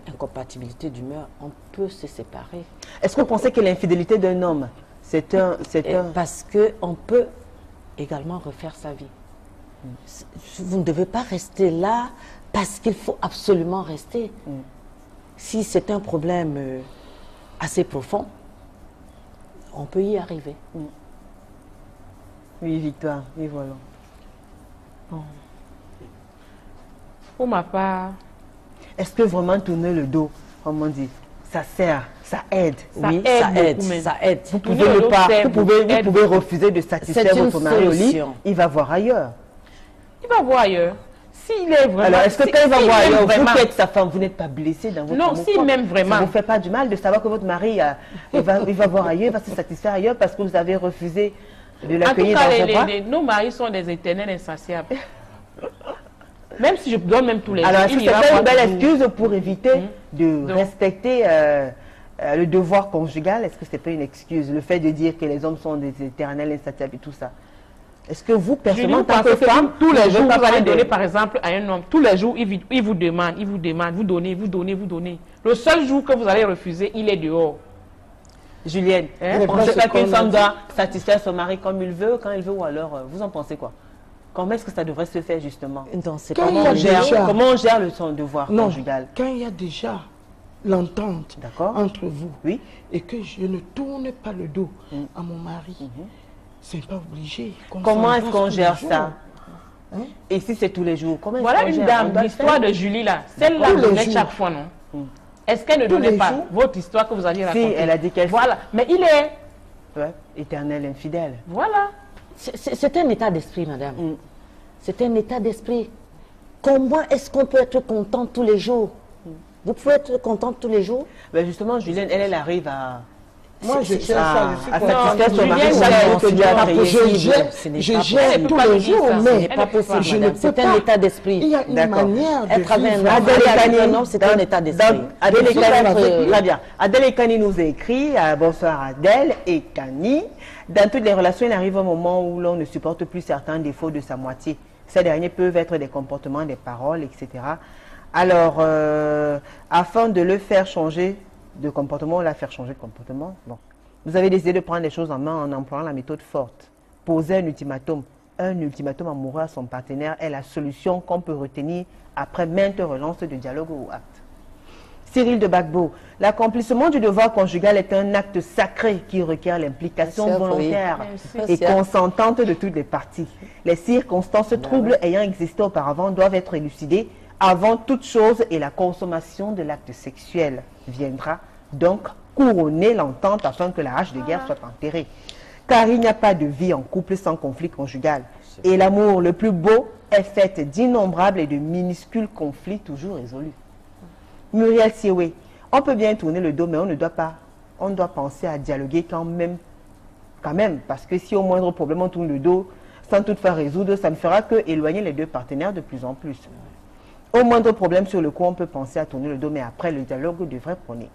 incompatibilité d'humeur, on peut se séparer. Est-ce que vous pensez que l'infidélité d'un homme, c'est un... Parce qu'on peut également refaire sa vie. Vous ne devez pas rester là parce qu'il faut absolument rester. Si c'est un problème assez profond, on peut y arriver. Oui, Victoire, oui, voilà. Pour ma part... Est-ce que vraiment tourner le dos, comme on dit, ça sert, ça aide? Oui, ça aide. Vous pouvez refuser de satisfaire votre mari au lit, il va voir ailleurs. Il va voir ailleurs. S'il est vraiment... Alors, est-ce que quand il va voir ailleurs, vous qui êtes sa femme, vous n'êtes pas blessé dans votre Non, s'il m'aime vraiment. Ça ne vous fait pas du mal de savoir que votre mari, il va voir ailleurs, il va se satisfaire ailleurs parce que vous avez refusé de l'accueillir dans vos bras? Nos maris sont des éternels insatiables. Même si je donne même tous les jours. Alors, est-ce que c'est une belle excuse pour éviter de respecter le devoir conjugal? Est-ce que c'est pas une excuse? Le fait de dire que les hommes sont des éternels insatiables et tout ça. Est-ce que vous, personnellement, en tant que femme, tous les jours, vous allez donner, par exemple, à un homme, tous les jours, il vous demande, vous donnez. Le seul jour que vous allez refuser, il est dehors. Julienne, vous pensez pas qu'une femme doit satisfaire son mari comme il veut, quand il veut, ou alors, vous en pensez quoi? Comment est-ce que ça devrait se faire, justement? Comment on gère son devoir conjugal? Quand il y a déjà l'entente entre vous, et que je ne tourne pas le dos à mon mari, c'est pas obligé. Comment est-ce qu'on gère ça? Et si c'est tous les jours? Voilà une dame, l'histoire de Julie là. Celle-là donnait chaque fois, non? Est-ce qu'elle ne tous donnait les pas jours. votre histoire que vous aviez racontée? Si, elle a dit qu'elle... Voilà, mais il est... Ouais, éternel infidèle. Voilà. C'est un état d'esprit, madame. C'est un état d'esprit. Comment est-ce qu'on peut être content tous les jours? Vous pouvez être contente tous les jours? Ben justement, Julienne, elle arrive à... Moi, je cherche ça, je suis à contente. satisfaire son mari Julienne, chaque jour c'est que Dieu a pas créé. possible. Je gère tous les jours, Ce mais n'est pas possible, je ne madame. peux C'est pas. un état d'esprit. Il y a une D'accord. manière de Être avec vivre. un Adèle homme, avec Ekani, un homme, c'est un état d'esprit. Adèle Il faut Ekani, être- très bien. Adèle Ekani nous a écrit, bonsoir Adèle Ekani. Dans toutes les relations, il arrive un moment où l'on ne supporte plus certains défauts de sa moitié. Ces derniers peuvent être des comportements, des paroles, etc. Alors, afin de le faire changer de comportement, la faire changer de comportement, bon. Vous avez décidé de prendre les choses en main en employant la méthode forte. Poser un ultimatum amoureux à son partenaire est la solution qu'on peut retenir après maintes relances de dialogue ou acte. Cyril de Bagbo, l'accomplissement du devoir conjugal est un acte sacré qui requiert l'implication Bien sûr, volontaire oui. et Bien sûr. consentante de toutes les parties. Les circonstances troubles ayant existé auparavant doivent être élucidées avant toute chose et la consommation de l'acte sexuel viendra donc couronner l'entente afin que la hache de guerre soit enterrée. Car il n'y a pas de vie en couple sans conflit conjugal. Et l'amour le plus beau est fait d'innombrables et de minuscules conflits toujours résolus. Muriel Sioué, on peut bien tourner le dos, mais on ne doit pas. On doit penser à dialoguer quand même, parce que si au moindre problème on tourne le dos, sans toutefois résoudre, ça ne fera que éloigner les deux partenaires de plus en plus. Au moindre problème sur le coup, on peut penser à tourner le dos, mais après le dialogue devrait prôner.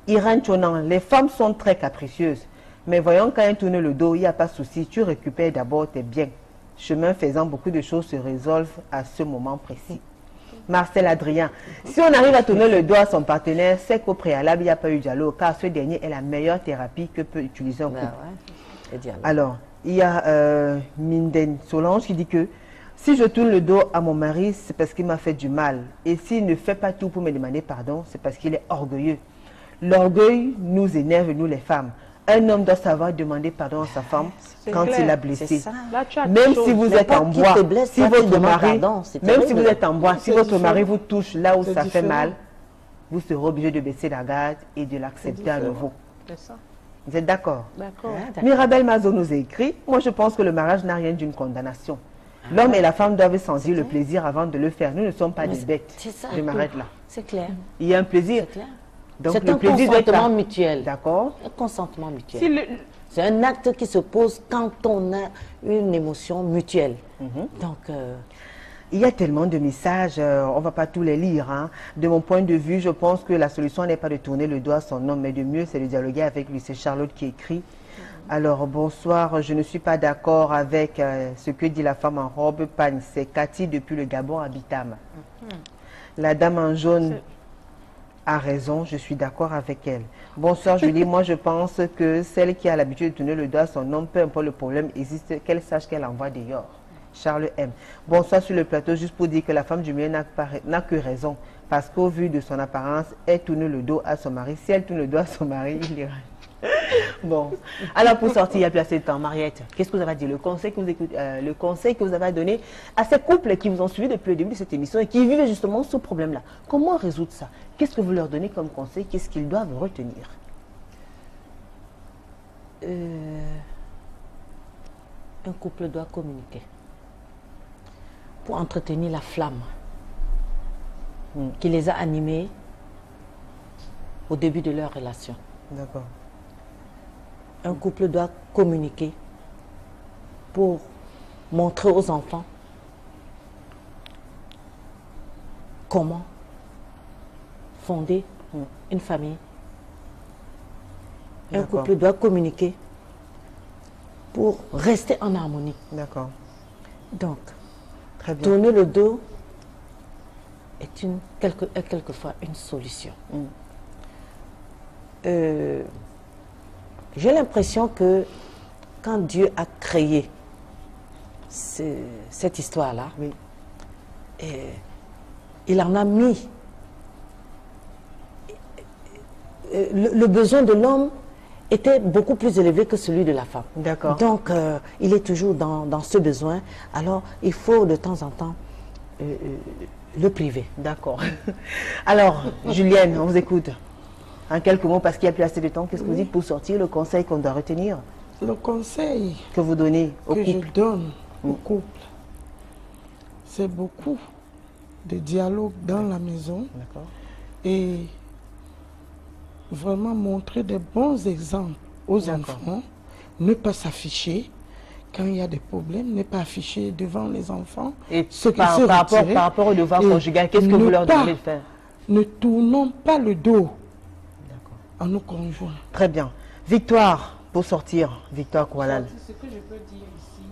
Irène Chonan, les femmes sont très capricieuses, mais voyons quand elles tournent le dos, il n'y a pas de souci, tu récupères d'abord tes biens. Chemin faisant, beaucoup de choses se résolvent à ce moment précis. Marcel Adrien, si on arrive à tourner le dos à son partenaire, c'est qu'au préalable, il n'y a pas eu de dialogue, car ce dernier est la meilleure thérapie que peut utiliser un couple. Alors, il y a Minden Solange qui dit que si je tourne le dos à mon mari, c'est parce qu'il m'a fait du mal. Et s'il ne fait pas tout pour me demander pardon, c'est parce qu'il est orgueilleux. L'orgueil nous énerve, nous les femmes. Un homme doit savoir demander pardon à sa femme quand il l'a blessé. Même si vous êtes en bois, si votre mari, même si vous êtes en bois, si votre mari vous touche là où ça fait mal, vous serez obligé de baisser la garde et de l'accepter à nouveau. Vous êtes d'accord? D'accord. Mirabel Mazo nous a écrit, moi je pense que le mariage n'a rien d'une condamnation. L'homme et la femme doivent sentir le plaisir avant de le faire. Nous ne sommes pas des bêtes. Je m'arrête là. C'est clair. Il y a un plaisir. C'est un consentement mutuel. D'accord. Un consentement mutuel. C'est un acte qui se pose quand on a une émotion mutuelle. Donc, il y a tellement de messages, on ne va pas tous les lire. Hein. De mon point de vue, je pense que la solution n'est pas de tourner le dos à son homme, mais de mieux, c'est de dialoguer avec lui. C'est Charlotte qui écrit. Alors, bonsoir, je ne suis pas d'accord avec ce que dit la femme en robe pagne. C'est Cathy depuis le Gabon à Bitam. La dame en jaune a raison, je suis d'accord avec elle. Bonsoir Julie, moi je pense que celle qui a l'habitude de tourner le dos à son homme, peu importe le problème existe, qu'elle sache qu'elle envoie dehors. Charles M. Bonsoir sur le plateau, juste pour dire que la femme du milieu n'a que raison, parce qu'au vu de son apparence, elle tourne le dos à son mari. Si elle tourne le dos à son mari, il ira. Bon, alors pour sortir, il n'y a plus assez de temps. Mariette, qu'est-ce que vous avez à dire, le conseil que vous avez donné à ces couples qui vous ont suivi depuis le début de cette émission et qui vivent justement ce problème-là? Comment résoudre ça? Qu'est-ce que vous leur donnez comme conseil? Qu'est-ce qu'ils doivent retenir? Un couple doit communiquer pour entretenir la flamme qui les a animés au début de leur relation. D'accord. Un couple doit communiquer pour montrer aux enfants comment fonder une famille. Un couple doit communiquer pour rester en harmonie. D'accord. Donc, très bien. Tourner le dos est quelquefois une solution. J'ai l'impression que quand Dieu a créé cette histoire-là, il en a mis le besoin de l'homme était beaucoup plus élevé que celui de la femme. D'accord. Donc, il est toujours dans ce besoin. Alors, il faut de temps en temps le privé. D'accord. Alors, Julienne, on vous écoute. En quelques mots, parce qu'il n'y a plus assez de temps, qu'est-ce que vous dites pour sortir, le conseil qu'on doit retenir? Le conseil que vous donnez au couple? je donne au couple, c'est beaucoup de dialogue dans la maison. Et vraiment montrer de bons exemples aux enfants. Ne pas s'afficher quand il y a des problèmes, ne pas afficher devant les enfants. Et par rapport au devoir conjugal, qu'est-ce que vous leur demandez de faire? Ne tournons pas le dos à nos conjoints. Très bien. Victoire, pour sortir, Victoire Koualal. Ce que je peux dire ici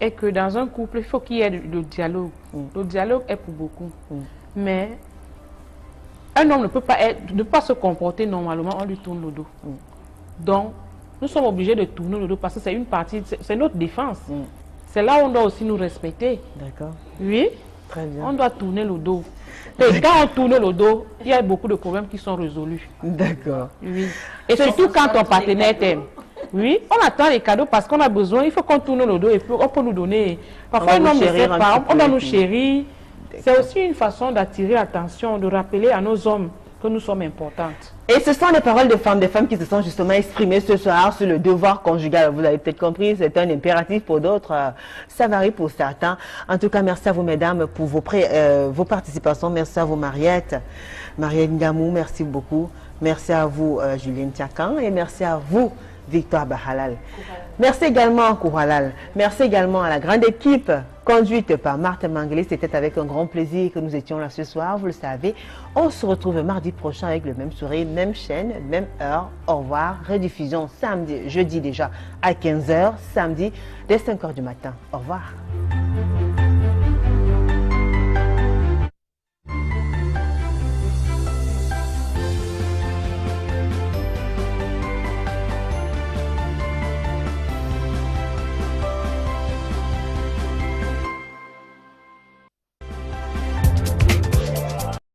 est que dans un couple, il faut qu'il y ait le dialogue. Le dialogue est pour beaucoup. Mais un homme ne peut pas se comporter normalement, on lui tourne le dos. Donc, nous sommes obligés de tourner le dos parce que c'est une partie, c'est notre défense. C'est là où on doit aussi nous respecter. D'accord. Oui. Très bien. On doit tourner le dos. Et quand on tourne le dos, il y a beaucoup de problèmes qui sont résolus. D'accord. Oui. Et surtout quand ton partenaire t'aime. Oui, on attend les cadeaux parce qu'on a besoin, il faut qu'on tourne le dos et puis on peut nous donner. Parfois, un homme ne sait pas, on doit nous chérir. C'est aussi une façon d'attirer l'attention, de rappeler à nos hommes que nous sommes importantes. Et ce sont les paroles de femmes, des femmes qui se sont justement exprimées ce soir sur le devoir conjugal. Vous avez peut-être compris, c'est un impératif pour d'autres, ça varie pour certains. En tout cas, merci à vous, mesdames, pour vos participations. Merci à vous, Mariette Ngamou, merci beaucoup. Merci à vous, Julienne Tchakan, et merci à vous, Victoire Bahalal. Merci également à Kouhalal. Merci également à la grande équipe conduite par Marthe Manglé. C'était avec un grand plaisir que nous étions là ce soir, vous le savez. On se retrouve mardi prochain avec le même sourire, même chaîne, même heure. Au revoir. Rediffusion samedi, jeudi déjà à 15 h, samedi dès 5 h du matin. Au revoir.